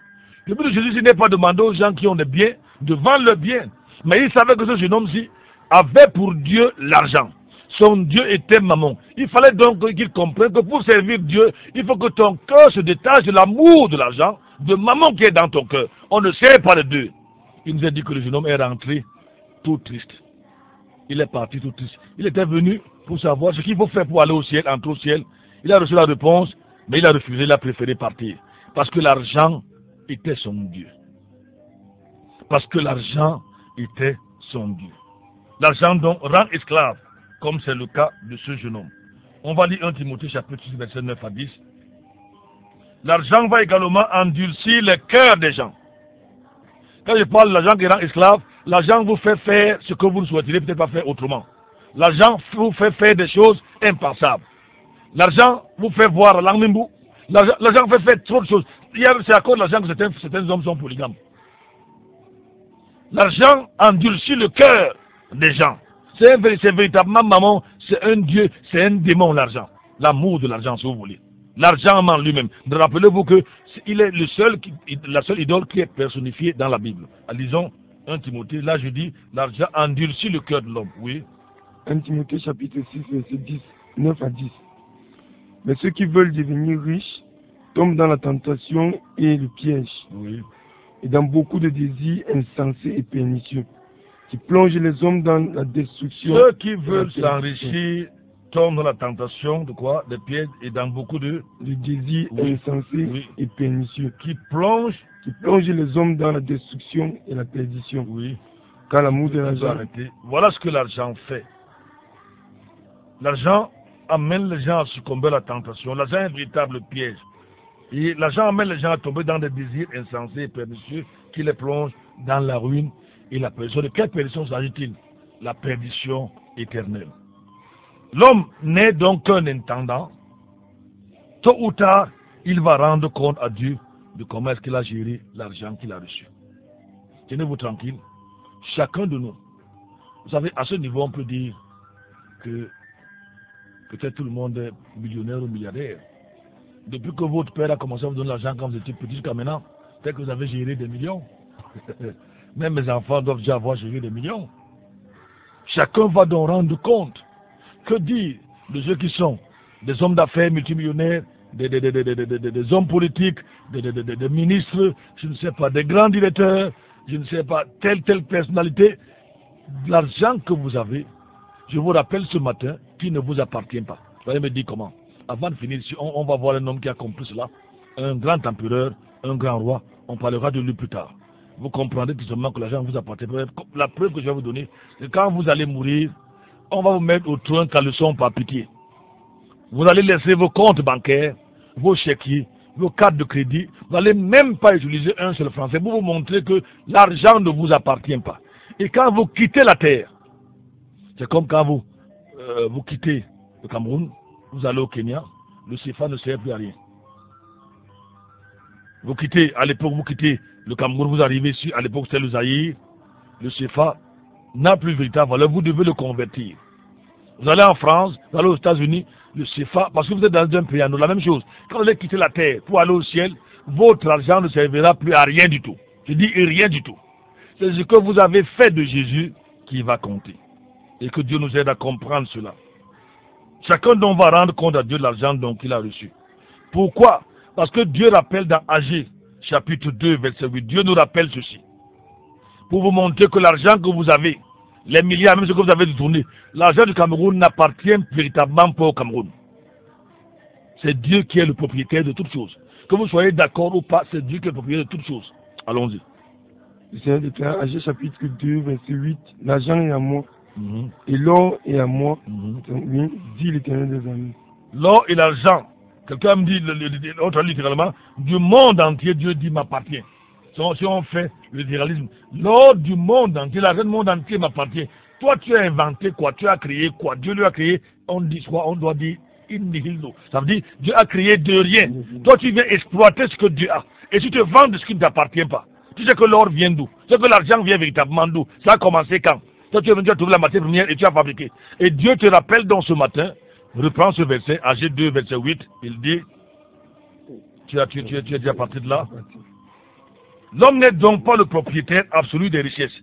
Le but de Jésus n'est pas demander aux gens qui ont des biens de vendre leurs biens. Mais il savait que ce jeune homme-ci avait pour Dieu l'argent. Son Dieu était maman. Il fallait donc qu'il comprenne que pour servir Dieu, il faut que ton cœur se détache de l'amour de l'argent, de maman qui est dans ton cœur. On ne sait pas les deux. Il nous a dit que le jeune homme est rentré tout triste. Il est parti tout triste. Il était venu pour savoir ce qu'il faut faire pour aller au ciel, entrer au ciel. Il a reçu la réponse, mais il a refusé, il a préféré partir. Parce que l'argent était son Dieu. Parce que l'argent était son Dieu. L'argent donc rend esclave, comme c'est le cas de ce jeune homme. On va lire 1 Timothée chapitre 6, verset 9 à 10. L'argent va également endurcir le cœur des gens. Quand je parle de l'argent qui rend esclave, l'argent vous fait faire ce que vous ne souhaiteriez peut-être pas faire autrement. L'argent vous fait faire des choses impensables. L'argent vous fait voir l'angmimbu. L'argent fait faire trop de choses. C'est à cause de l'argent que certains hommes sont polygames. L'argent endurcit le cœur des gens. C'est véritablement, maman, c'est un dieu, c'est un démon, l'argent. L'amour de l'argent, si vous voulez. L'argent en lui-même. Rappelez-vous que il est la seule idole qui est personnifiée dans la Bible. Lisons 1 Timothée, là je dis, l'argent endurcit le cœur de l'homme. Oui. 1 Timothée chapitre 6, verset 10, 9 à 10. Mais ceux qui veulent devenir riches tombent dans la tentation et le piège. Oui. Et dans beaucoup de désirs insensés et pernicieux, qui plongent les hommes dans la destruction. Ceux qui veulent s'enrichir tombent dans la tentation de quoi? Des pièges et dans beaucoup de désirs insensés et pernicieux. Qui plongent les hommes dans la destruction et la perdition. Oui. Car l'amour de l'argent. Voilà ce que l'argent fait. L'argent amène les gens à succomber à la tentation. L'argent est un véritable piège. Et l'argent amène les gens à tomber dans des désirs insensés et pernicieux qui les plongent dans la ruine et la perdition. De quelle perdition s'agit-il? La perdition éternelle. L'homme n'est donc qu'un intendant. Tôt ou tard, il va rendre compte à Dieu de comment est-ce qu'il a géré l'argent qu'il a reçu. Tenez-vous tranquille. Chacun de nous. Vous savez, à ce niveau, on peut dire que peut-être tout le monde est millionnaire ou milliardaire. Depuis que votre père a commencé à vous donner l'argent quand vous étiez petit jusqu'à maintenant, peut-être que vous avez géré des millions. Même mes enfants doivent déjà avoir géré des millions. Chacun va donc rendre compte. Que dire de ceux qui sont des hommes d'affaires multimillionnaires, des hommes politiques, des ministres, je ne sais pas, des grands directeurs, je ne sais pas, telle personnalité. L'argent que vous avez, je vous rappelle ce matin, qui ne vous appartient pas. Vous allez me dire comment. Avant de finir, on va voir un homme qui a compris cela, un grand empereur, un grand roi, on parlera de lui plus tard. Vous comprendrez tout simplement que l'argent vous appartient. La preuve que je vais vous donner, c'est quand vous allez mourir, on va vous mettre au trône caleçon par pitié. Vous allez laisser vos comptes bancaires, vos chéquiers, vos cartes de crédit. Vous n'allez même pas utiliser un seul franc. C'est pour vous montrer que l'argent ne vous appartient pas. Et quand vous quittez la terre, c'est comme quand vous quittez le Cameroun, vous allez au Kenya, le CFA ne sert plus à rien. À l'époque, vous quittez le Cameroun, vous arrivez ici, à l'époque c'était le Zaïre, le CFA n'a plus véritable valeur, vous devez le convertir. Vous allez en France, vous allez aux États-Unis, le CFA, parce que vous êtes dans un pays, la même chose. Quand vous allez quitter la terre pour aller au ciel, votre argent ne servira plus à rien du tout. Je dis rien du tout. C'est ce que vous avez fait de Jésus qui va compter. Et que Dieu nous aide à comprendre cela. Chacun donc va rendre compte à Dieu de l'argent qu'il a reçu. Pourquoi? Parce que Dieu rappelle dans Agé, chapitre 2, verset 8, Dieu nous rappelle ceci. Pour vous montrer que l'argent que vous avez, les milliards, même ce que vous avez détourné, l'argent du Cameroun n'appartient véritablement pas au Cameroun. C'est Dieu qui est le propriétaire de toutes choses. Que vous soyez d'accord ou pas, c'est Dieu qui est le propriétaire de toutes choses. Allons-y. Le Seigneur déclare, Agé chapitre 2, verset 8, l'argent est à moi, et l'or est à moi, dit l'Éternel des armées. L'or et l'argent, quelqu'un me dit, l'autre littéralement, du monde entier, Dieu dit m'appartient. Si on fait le littéralisme, l'or du monde entier, l'argent du monde entier m'appartient. Toi, tu as inventé quoi? Tu as créé quoi? Dieu lui a créé, on dit quoi? On doit dire in nihilo. Ça veut dire, Dieu a créé de rien. Toi, tu viens exploiter ce que Dieu a. Et tu te vends de ce qui ne t'appartient pas. Tu sais que l'or vient d'où? Tu sais que l'argent vient véritablement d'où? Ça a commencé quand? Toi, tu es venu à trouver la matière première et tu as fabriqué. Et Dieu te rappelle donc ce matin, reprends ce verset, Agé 2, verset 8, il dit, tu es déjà parti de là. L'homme n'est donc pas le propriétaire absolu des richesses.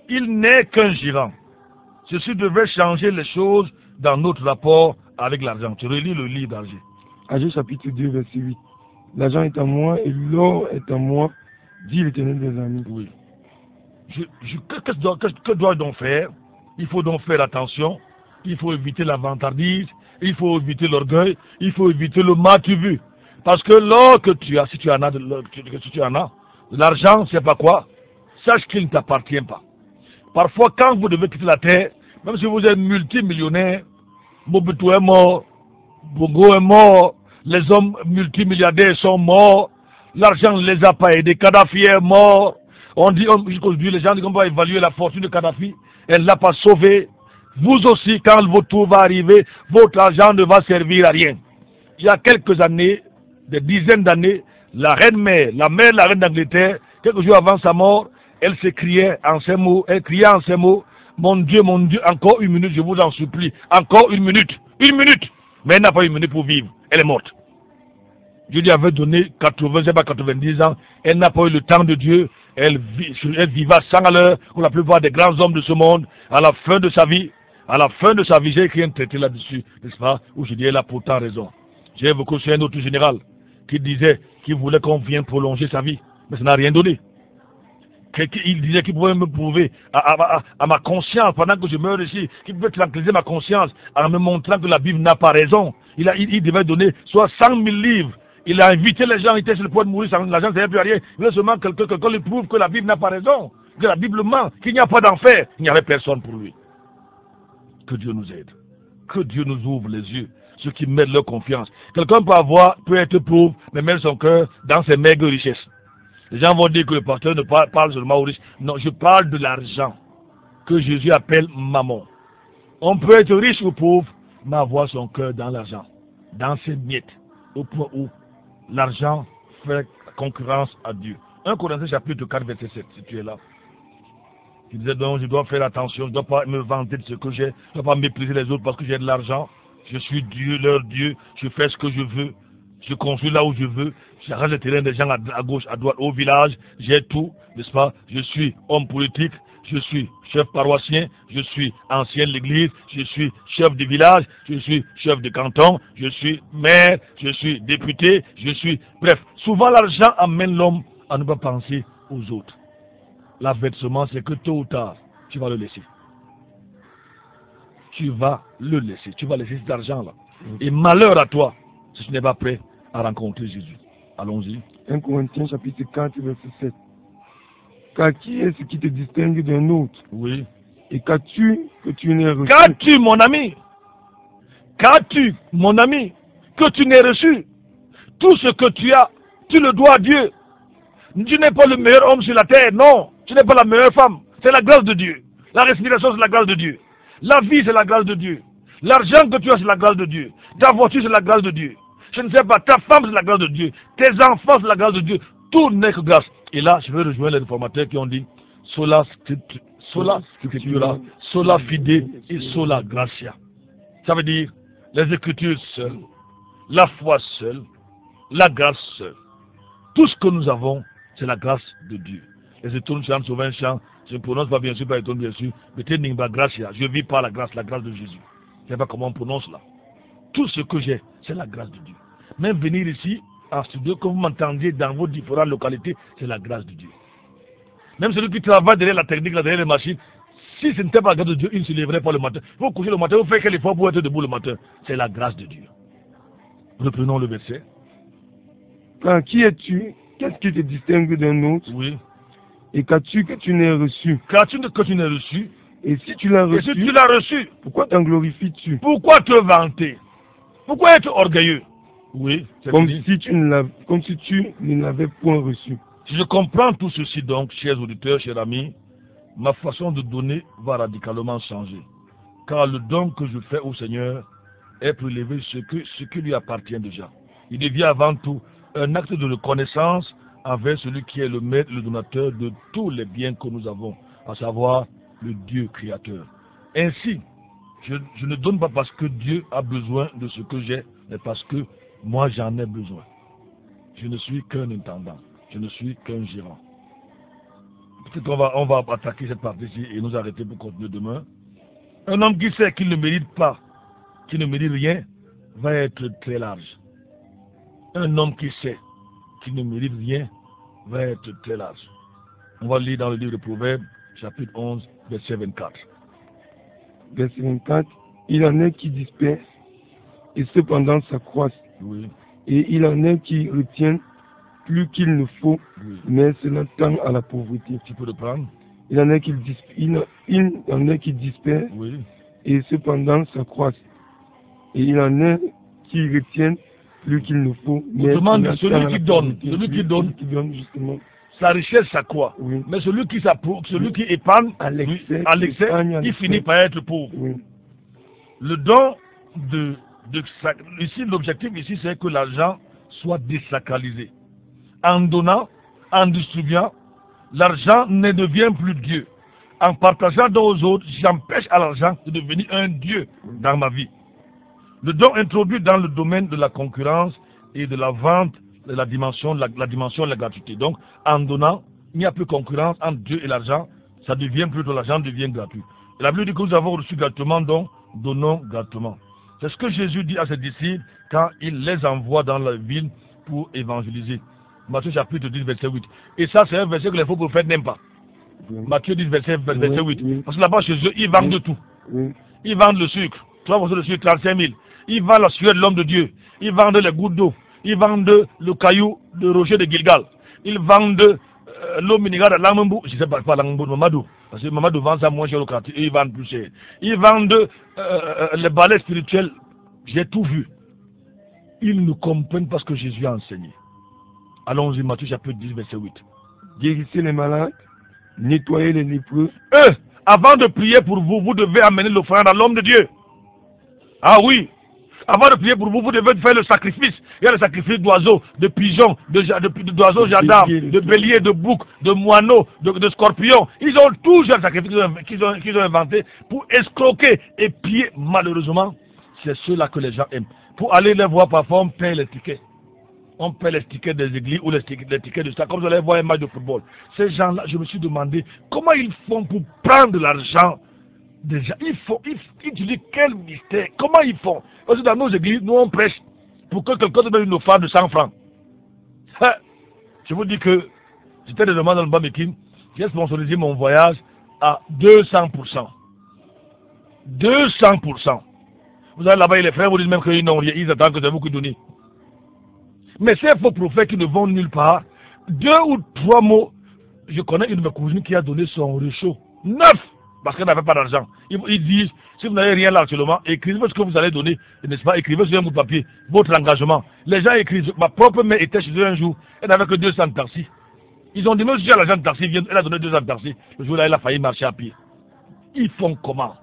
Il n'est qu'un gérant. Ceci devrait changer les choses dans notre rapport avec l'argent. Tu relis le livre d'Agé. Agé chapitre 2, verset 8. L'argent est à moi et l'or est à moi, dit l'Éternel des armées. Oui. Que dois-je donc faire? Il faut donc faire attention. Il faut éviter la vantardise. Il faut éviter l'orgueil. Il faut éviter le mal-tu-vu. Parce que l'or que tu as, si tu en as, l'argent, c'est pas quoi? Sache qu'il ne t'appartient pas. Parfois, quand vous devez quitter la terre, même si vous êtes multimillionnaire, Mobutu est mort, Bongo est mort, les hommes multimilliardaires sont morts, l'argent ne les a pas aidés, Kadhafi est mort. On dit, jusqu'aujourd'hui, les gens ne vont pas évaluer la fortune de Kadhafi, elle ne l'a pas sauvé. vous aussi, quand votre tour va arriver, votre argent ne va servir à rien. Il y a quelques années, des dizaines d'années, la reine-mère, la mère de la reine d'Angleterre, quelques jours avant sa mort, elle criait en ces mots, mon Dieu, encore une minute, je vous en supplie, encore une minute, mais elle n'a pas une minute pour vivre, elle est morte. Dieu lui avait donné 90 ans, elle n'a pas eu le temps de Dieu, elle vivait à 100 à l'heure, comme la plupart des grands hommes de ce monde, à la fin de sa vie, j'ai écrit un traité là-dessus, n'est-ce pas, où je dis, elle a pourtant raison. J'ai évoqué sur un autre général, qui voulait qu'on vienne prolonger sa vie, mais ça n'a rien donné. Il disait qu'il pouvait me prouver à ma conscience, pendant que je meurs ici, qu'il pouvait tranquilliser ma conscience, en me montrant que la Bible n'a pas raison. Il devait donner soit 100 000 livres. Il a invité les gens, il était sur le point de mourir, l'argent ne servait plus à rien. Il voulait seulement que quelqu'un lui prouve que la Bible n'a pas raison, que la Bible ment, qu'il n'y a pas d'enfer. Il n'y avait personne pour lui. Que Dieu nous aide. Que Dieu nous ouvre les yeux, ceux qui mettent leur confiance. Quelqu'un peut être pauvre, mais mettre son cœur dans ses maigres richesses. Les gens vont dire que le pasteur ne parle seulement aux riches. Non, je parle de l'argent, que Jésus appelle mammon. On peut être riche ou pauvre, mais avoir son cœur dans l'argent, dans ses miettes, au point où l'argent fait concurrence à Dieu. 1 Corinthiens chapitre 4, verset 7, si tu es là. Il disait donc, je dois faire attention, je ne dois pas me vanter de ce que j'ai, je ne dois pas mépriser les autres parce que j'ai de l'argent. Je suis Dieu, leur Dieu, je fais ce que je veux, je construis là où je veux, j'arrête le terrain des gens à gauche, à droite, au village, j'ai tout, n'est-ce pas? Je suis homme politique, je suis chef paroissien, je suis ancien de l'église, je suis chef de village, je suis chef de canton, je suis maire, je suis député, bref, souvent l'argent amène l'homme à ne pas penser aux autres. L'avertissement, c'est que tôt ou tard, tu vas le laisser. Tu vas laisser cet argent-là. Et malheur à toi, si tu n'es pas prêt à rencontrer Jésus. Allons-y. 1 Corinthiens chapitre 4, verset 7. Car qui est ce qui te distingue d'un autre? Oui. Et qu'as-tu que tu n'aies reçu? Qu'as-tu, mon ami? Qu'as-tu, mon ami, que tu n'aies reçu? Tout ce que tu as, tu le dois à Dieu. Tu n'es pas le meilleur homme sur la terre, non. Tu n'es pas la meilleure femme. C'est la grâce de Dieu. La respiration, c'est la grâce de Dieu. La vie, c'est la grâce de Dieu. L'argent que tu as, c'est la grâce de Dieu. Ta voiture, c'est la grâce de Dieu. Je ne sais pas, ta femme, c'est la grâce de Dieu. Tes enfants, c'est la grâce de Dieu. Tout n'est que grâce. Et là, je vais rejoindre les réformateurs qui ont dit sola scriptura, sola fide et sola gratia. Ça veut dire les Écritures seules, la foi seule, la grâce seule. Tout ce que nous avons, c'est la grâce de Dieu. Les étoiles chantent souvent un chant, je ne prononce pas bien sûr, pas étonne bien sûr, mais tenimba gratia, je vis par la grâce de Jésus. Je ne sais pas comment on prononce là. Tout ce que j'ai, c'est la grâce de Dieu. Même venir ici, en studio, comme vous m'entendiez dans vos différentes localités, c'est la grâce de Dieu. Même celui qui travaille derrière la technique, derrière les machines, si ce n'était pas la grâce de Dieu, il ne se lèverait pas le matin. Vous couchez le matin, vous faites quel effort pour être debout le matin? C'est la grâce de Dieu. Reprenons le verset. Car qui es-tu? Qu'est-ce qui te distingue d'un autre? Oui. Et qu'as-tu que tu n'aies reçu? Qu'as-tu que tu n'aies reçu? Et si tu l'as reçu, pourquoi t'en glorifies-tu? Pourquoi te vanter? Pourquoi être orgueilleux? Oui, comme si tu ne l'avais point reçu. Si je comprends tout ceci donc, chers auditeurs, chers amis, ma façon de donner va radicalement changer. Car le don que je fais au Seigneur est prélevé ce qui lui appartient déjà. Il devient avant tout un acte de reconnaissance envers celui qui est le maître, le donateur de tous les biens que nous avons, à savoir le Dieu créateur. Ainsi, je ne donne pas parce que Dieu a besoin de ce que j'ai, mais parce que moi j'en ai besoin. Je ne suis qu'un intendant, je ne suis qu'un gérant. Peut-être qu'on va attaquer cette partie-ci et nous arrêter pour continuer demain. Un homme qui sait qu'il ne mérite pas, qui ne mérite rien, va être très large. Un homme qui sait qu'il ne mérite rien va être très large. On va lire dans le livre de Proverbes, chapitre 11, verset 24. Verset 24, il en est qui dispersent et cependant s'accroissent. Oui. Et il en est qui retiennent plus qu'il ne faut, oui, mais cela tend à la pauvreté. Tu peux le prendre. Il en est qui dispersent oui, et cependant s'accroissent. Et il en est qui retiennent plus qu'il ne faut, mais autrement dit, celui qui donne, justement, sa richesse s'accroît. Oui. Mais celui qui épargne à l'excès, il finit par être pauvre. Oui. Le don ici, l'objectif ici, c'est que l'argent soit désacralisé. En donnant, en distribuant, l'argent ne devient plus Dieu. En partageant don aux autres, j'empêche à l'argent de devenir un Dieu dans ma vie. Le don introduit dans le domaine de la concurrence et de la vente de la dimension de la gratuité. Donc, en donnant, il n'y a plus de concurrence entre Dieu et l'argent, ça devient plutôt l'argent devient gratuit. Et la Bible dit que nous avons reçu gratuitement, donc donnons gratuitement. C'est ce que Jésus dit à ses disciples quand il les envoie dans la ville pour évangéliser. Matthieu chapitre 10, verset 8. Et ça, c'est un verset que les faux prophètes n'aiment pas. Oui. Matthieu 10, verset 8. Oui. Parce que là-bas, chez eux, ils vendent de tout. Oui. Ils vendent le sucre. 3 morceaux de sucre, 35 000. Ils vendent la sueur de l'homme de Dieu. Ils vendent les gouttes d'eau. Ils vendent le caillou de rocher de Gilgal. Ils vendent l'eau minérale de Lamambou. Je ne sais pas Lamambou, Mamadou. Parce que Mamadou vend ça moins cher au quartier. Ils vendent plus cher. Ils vendent les balais spirituels. J'ai tout vu. Ils ne comprennent pas ce que Jésus a enseigné. Allons-y, Matthieu chapitre 10, verset 8. Guérissez les malades, nettoyez les lépreux. Avant de prier pour vous, vous devez amener l'offrande à l'homme de Dieu. Ah oui. Avant de prier pour vous, vous devez faire le sacrifice. Il y a le sacrifice d'oiseaux, de pigeons, d'oiseaux gendarmes, de béliers, de boucs, de moineaux, de scorpions. Ils ont toujours le sacrifice qu'ils ont inventé pour escroquer et piller. Malheureusement, c'est ceux-là que les gens aiment. Pour aller les voir, parfois, on paie les tickets. On paie les tickets des églises ou les tickets de ça, comme vous allez voir un match de football. Ces gens-là, je me suis demandé comment ils font pour prendre de l'argent. Déjà, ils utilisent quel mystère? Comment ils font? Parce que dans nos églises, nous on prêche pour que quelqu'un donne une offrande de 100 francs. Je vous dis que j'étais récemment dans le Bamikim, j'ai sponsorisé mon voyage à 200%. 200%. Vous allez là-bas et les frères vous disent même qu'ils n'ont rien, ils attendent que c'est vous qui donnez. Mais ces faux prophètes qui ne vont nulle part, 2 ou 3 mots, je connais une de mes cousines qui a donné son réchaud 9 parce qu'elle n'avait pas d'argent. Ils disent, si vous n'avez rien là actuellement, écrivez ce que vous allez donner, n'est-ce pas, écrivez sur un bout de papier, votre engagement. Les gens écrivent, ma propre mère était chez eux un jour, elle n'avait que 200 taxis. Ils ont dit, même si l'agent de taxi vient, elle a donné 200 taxis. Le jour-là, elle a failli marcher à pied. Ils font comment?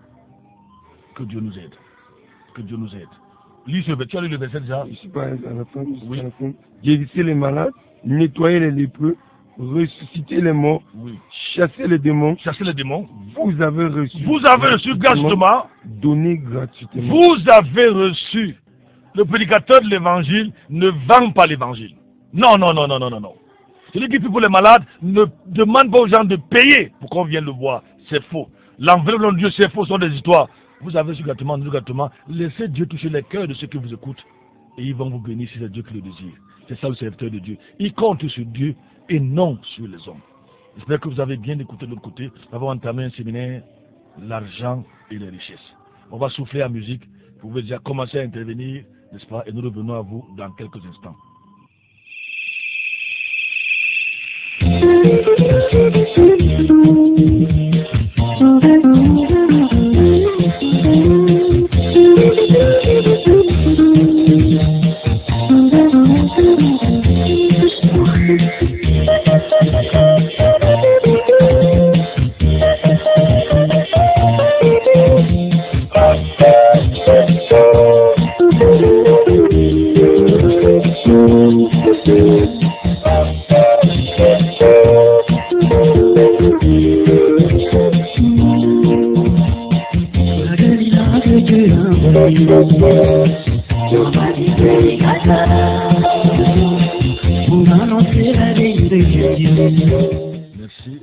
Que Dieu nous aide. Que Dieu nous aide. Lis ce verset, tu as lu le verset déjà? Je ne suis pas à la fin. Oui. Guérissez les malades, nettoyez les lépreux, ressuscitez les morts, oui. Chassez les démons. Chassez les démons. Vous avez reçu. Vous avez reçu gratuitement. Donnez gratuitement. Vous avez reçu. Le prédicateur de l'évangile ne vend pas l'évangile. Non, non, non, non, non, non, non. Celui qui prie pour les malades ne demande pas aux gens de payer pour qu'on vienne le voir. C'est faux. L'enveloppe de Dieu, c'est faux, ce sont des histoires. Vous avez reçu gratuitement, gratuitement. Laissez Dieu toucher les cœurs de ceux qui vous écoutent. Et ils vont vous bénir si c'est Dieu qui le désire. C'est ça le serviteur de Dieu. Il compte sur Dieu et non sur les hommes. J'espère que vous avez bien écouté de l'autre côté. Nous avons entamé un séminaire, l'argent et les richesses. On va souffler en musique. Vous pouvez déjà commencer à intervenir, n'est-ce pas? Et nous revenons à vous dans quelques instants. Merci.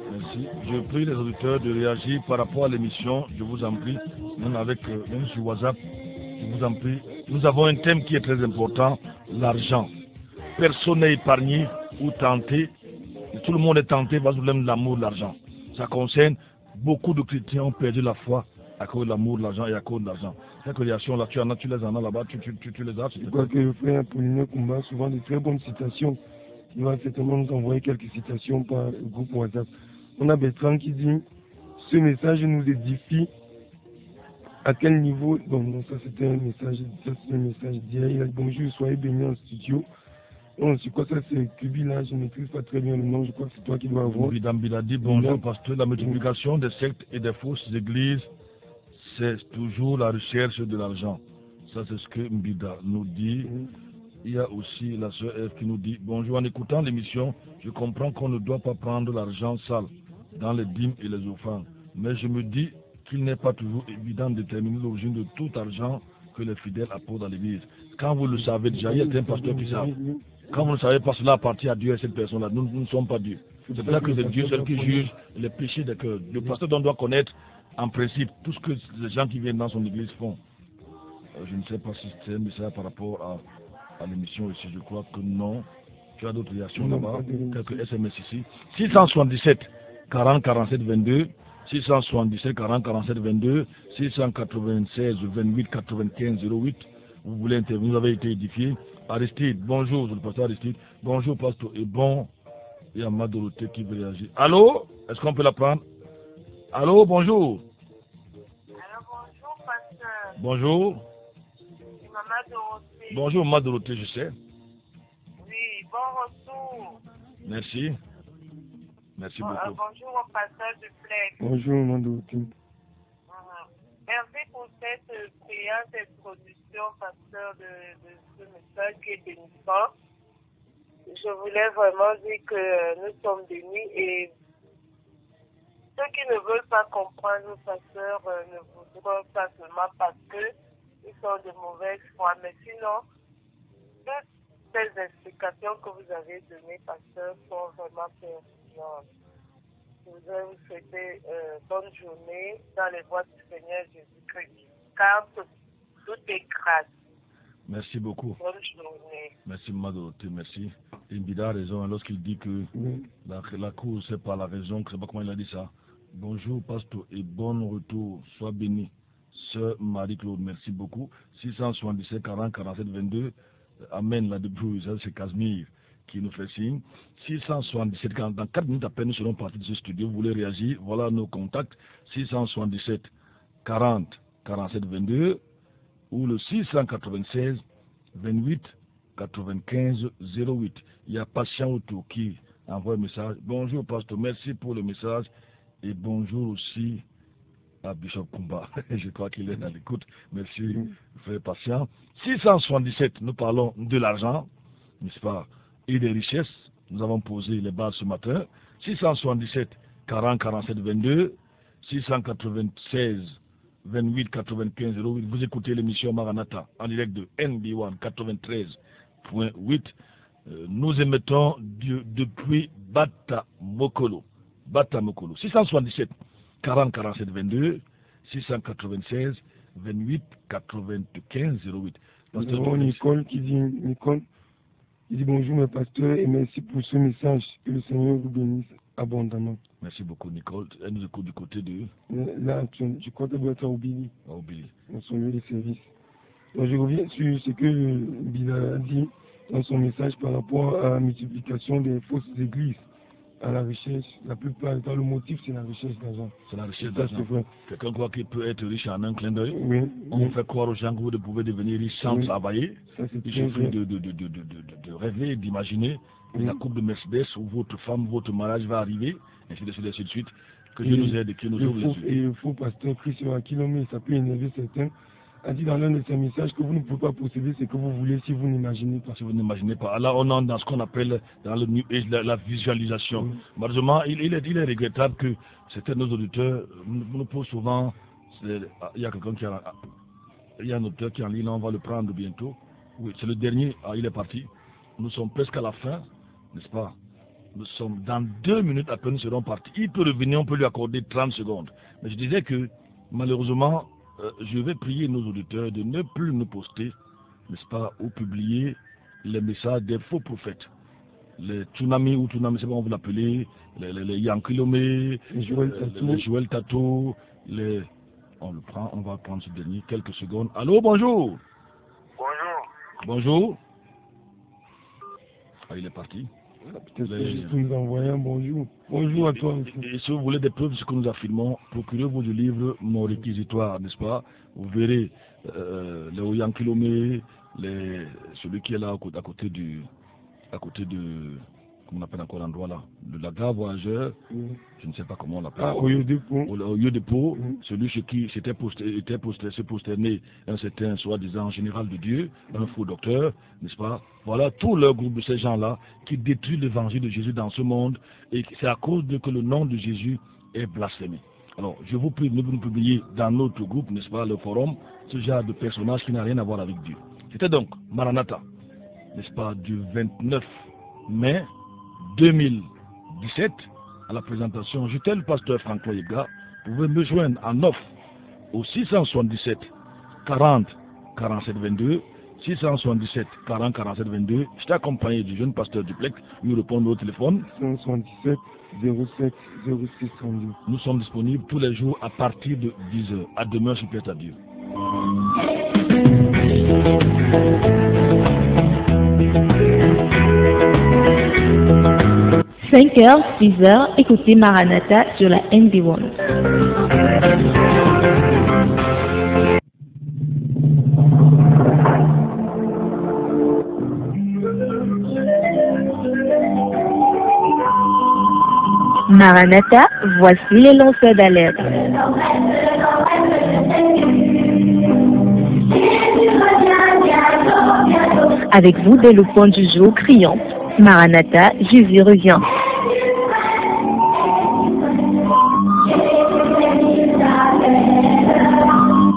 Je prie les auditeurs de réagir par rapport à l'émission. Je vous en prie, même sur WhatsApp, je vous en prie. Nous avons un thème qui est très important, l'argent. Personne n'est épargné ou tenté. Tout le monde est tenté par le problème de l'amour de l'argent. Ça concerne beaucoup de chrétiens ont perdu la foi à cause de l'amour de l'argent et à cause de l'argent. Cette réaction-là, tu les en as là-bas, tu les as. Je crois que le frère Apollinaire combat souvent de très bonnes citations. Il va certainement nous envoyer quelques citations par le groupe WhatsApp. On a Bertrand qui dit « Ce message nous édifie. À quel niveau ?» Bon, ça c'était un message d'hier. Il a dit « Bonjour, soyez bénis en studio. Non, c'est quoi ça? C'est Kubi là, je ne maîtrise pas très bien le nom, je crois que c'est toi qui dois avoir. Mbida dit bonjour, pasteur. La multiplication des sectes et des fausses églises, c'est toujours la recherche de l'argent. Ça, c'est ce que Mbida nous dit. Il y a aussi la sœur F qui nous dit bonjour, en écoutant l'émission, je comprends qu'on ne doit pas prendre l'argent sale dans les dîmes et les offrandes. Mais je me dis qu'il n'est pas toujours évident de déterminer l'origine de tout argent que les fidèles apportent dans l'église. Quand vous le savez déjà, il y a un pasteur qui savent. Quand vous ne savez pas, cela appartient à Dieu et cette personne-là. Nous ne sommes pas Dieu. C'est pour ça que c'est Dieu seul qui juge les péchés des cœurs. Le pasteur doit connaître en principe tout ce que les gens qui viennent dans son église font. Je ne sais pas si c'est un message par rapport à l'émission ici. Je crois que non. Tu as d'autres réactions là-bas. Quelques SMS ici. 677 40 47 22. 677 40 47 22. 696 28 95 08. Vous voulez intervenir, vous avez été édifié. Aristide, bonjour, le pasteur Aristide. Bonjour, pasteur. Et bon, il y a ma Dorothée qui veut réagir. Allô? Est-ce qu'on peut la prendre? Allô, bonjour. Alors, bonjour, pasteur. Bonjour. C'est Maman Dorothée. Bonjour, Maman Dorothée, je sais. Oui, bon retour. Merci. Merci beaucoup. Bonjour au pasteur de Fleck. Bonjour, Maman Dorothée. Merci pour cette brillante introduction, pasteur, de ce message qui est bénissant. Je voulais vraiment dire que nous sommes bénis et ceux qui ne veulent pas comprendre nos pasteurs ne voudront pas seulement parce qu'ils sont de mauvaise foi, mais sinon, toutes ces explications que vous avez données, pasteur, sont vraiment pertinentes. Je voudrais vous souhaiter bonne journée dans les voies du Seigneur Jésus-Christ, car tout est grâce. Merci beaucoup. Bonne journée. Merci, Madoroté, merci. Mbida a raison lorsqu'il dit que la cause, c'est pas la raison, que c'est pas comment il a dit ça. Bonjour, pasteur, et bon retour. Sois béni. Sœur Marie-Claude, merci beaucoup. 677 40 47 22. Amen, la débrouille, ça c'est Casimir qui nous fait signe. 677 40, dans 4 minutes à peine, nous serons partis de ce studio. Vous voulez réagir? Voilà nos contacts. 677 40 47 22 ou le 696 28 95 08. Il y a Patient autour qui envoie un message. Bonjour, pasteur, merci pour le message. Et bonjour aussi à Bishop Kumba. Je crois qu'il est à l'écoute. Merci, frère Patient. 677, nous parlons de l'argent, n'est-ce pas, et des richesses. Nous avons posé les bases ce matin. 677 40 47 22, 696 28 95 08. Vous écoutez l'émission Maranatha en direct de NB1 93.8. Nous émettons depuis Bata Mokolo. 677 40 47 22, 696 28 95 08. Pasteur Nicole qui dit il dit bonjour mes pasteurs et merci pour ce message. Que le Seigneur vous bénisse abondamment. Merci beaucoup Nicole. Elle nous écoute du côté de... Là, je crois qu'elle doit être à Obili. À Obili. Dans son lieu de service. Donc, je reviens sur ce que Bila a dit dans son message par rapport à la multiplication des fausses églises, à la recherche. La plupart du temps, le motif, c'est la recherche d'argent. C'est la recherche d'argent. Quelqu'un croit qu'il peut être riche en un clin d'œil. Oui. On fait croire aux gens que vous pouvez devenir riche sans travailler. Il suffit de rêver, d'imaginer. La coupe de Mercedes où votre femme, votre mariage va arriver, ainsi de suite. Que Dieu nous aide et que nous ouvre les yeux. Et le faux pasteur Christian Akilomé, ça peut énerver certains, a dit dans l'un de ses messages que vous ne pouvez pas posséder ce que vous voulez si vous n'imaginez pas. Si vous n'imaginez pas. Là, on entre dans ce qu'on appelle dans le New Age la visualisation. Malheureusement, il est regrettable que certains de nos auditeurs nous posent souvent. Il y a quelqu'un qui a. Il y a un auteur qui est en ligne, on va le prendre bientôt. Oui, c'est le dernier. Il est parti. Nous sommes presque à la fin, n'est-ce pas? Nous sommes dans 2 minutes à peine, nous serons partis. Il peut revenir, on peut lui accorder 30 secondes. Mais je disais que, malheureusement, je vais prier nos auditeurs de ne plus nous poster, n'est-ce pas, ou publier les messages des faux prophètes. Les tsunamis ou tsunamis, c'est bon, on va l'appeler, les Yankilomé, les Joël Tato, on le prend, on va prendre ce dernier, quelques secondes. Allô, bonjour. Bonjour. Ah, il est parti. Peut-être que juste nous envoyer un bonjour. Bonjour à toi aussi. Et si vous voulez des preuves de ce que nous affirmons, procurez-vous du livre Mon réquisitoire, n'est-ce pas? Vous verrez les Oyankilomé, celui qui est là à côté à côté de, comment on appelle encore l'endroit là, de la gare voyageur, je ne sais pas comment on l'appelle. Ah, au lieu de Pau. Au lieu de Pau, celui chez qui se prosternait un certain soi-disant général de Dieu, un faux docteur, n'est-ce pas? Voilà tout leur groupe de ces gens-là qui détruisent l'évangile de Jésus dans ce monde, et c'est à cause de que le nom de Jésus est blasphémé. Alors, je vous prie de nous publier dans notre groupe, n'est-ce pas, le forum, ce genre de personnage qui n'a rien à voir avec Dieu. C'était donc Maranatha, n'est-ce pas, du 29 mai 2017, à la présentation. J'étais le pasteur Franck Loyega. Vous pouvez me joindre en offre au 677 40 47 22. 677 40 47 22. J'étais accompagné du jeune pasteur Duplex. Lui répondre au téléphone. 177 07 06 32. Nous sommes disponibles tous les jours à partir de 10h. À demain, je plaît à Dieu. 5h, 6h, écoutez Maranatha sur la NB1. Maranatha, voici les lanceurs d'alerte. Avec vous dès le point du jour criant, Maranatha, Jésus revient.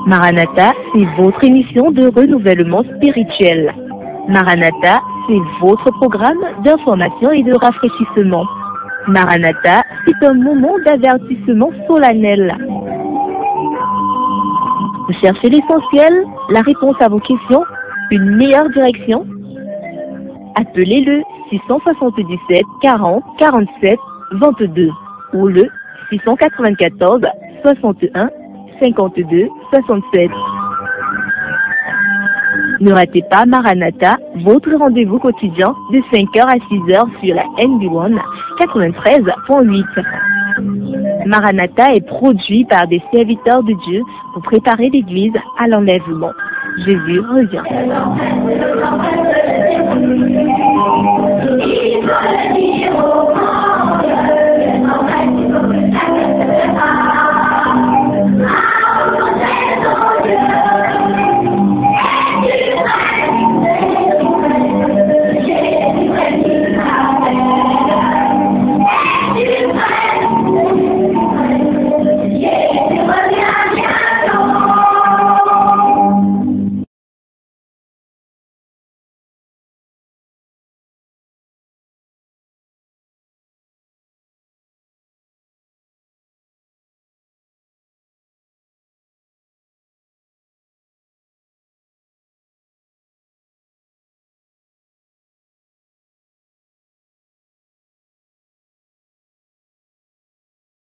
Maranatha, c'est votre émission de renouvellement spirituel. Maranatha, c'est votre programme d'information et de rafraîchissement. Maranatha, c'est un moment d'avertissement solennel. Vous cherchez l'essentiel, la réponse à vos questions, une meilleure direction? Appelez le 677 40 47 22 ou le 694 61 52 67. Ne ratez pas Maranatha, votre rendez-vous quotidien de 5h à 6h sur la NB1 93.8. Maranatha est produit par des serviteurs de Dieu pour préparer l'Église à l'enlèvement. Jésus revient. Il faut le dire au monde.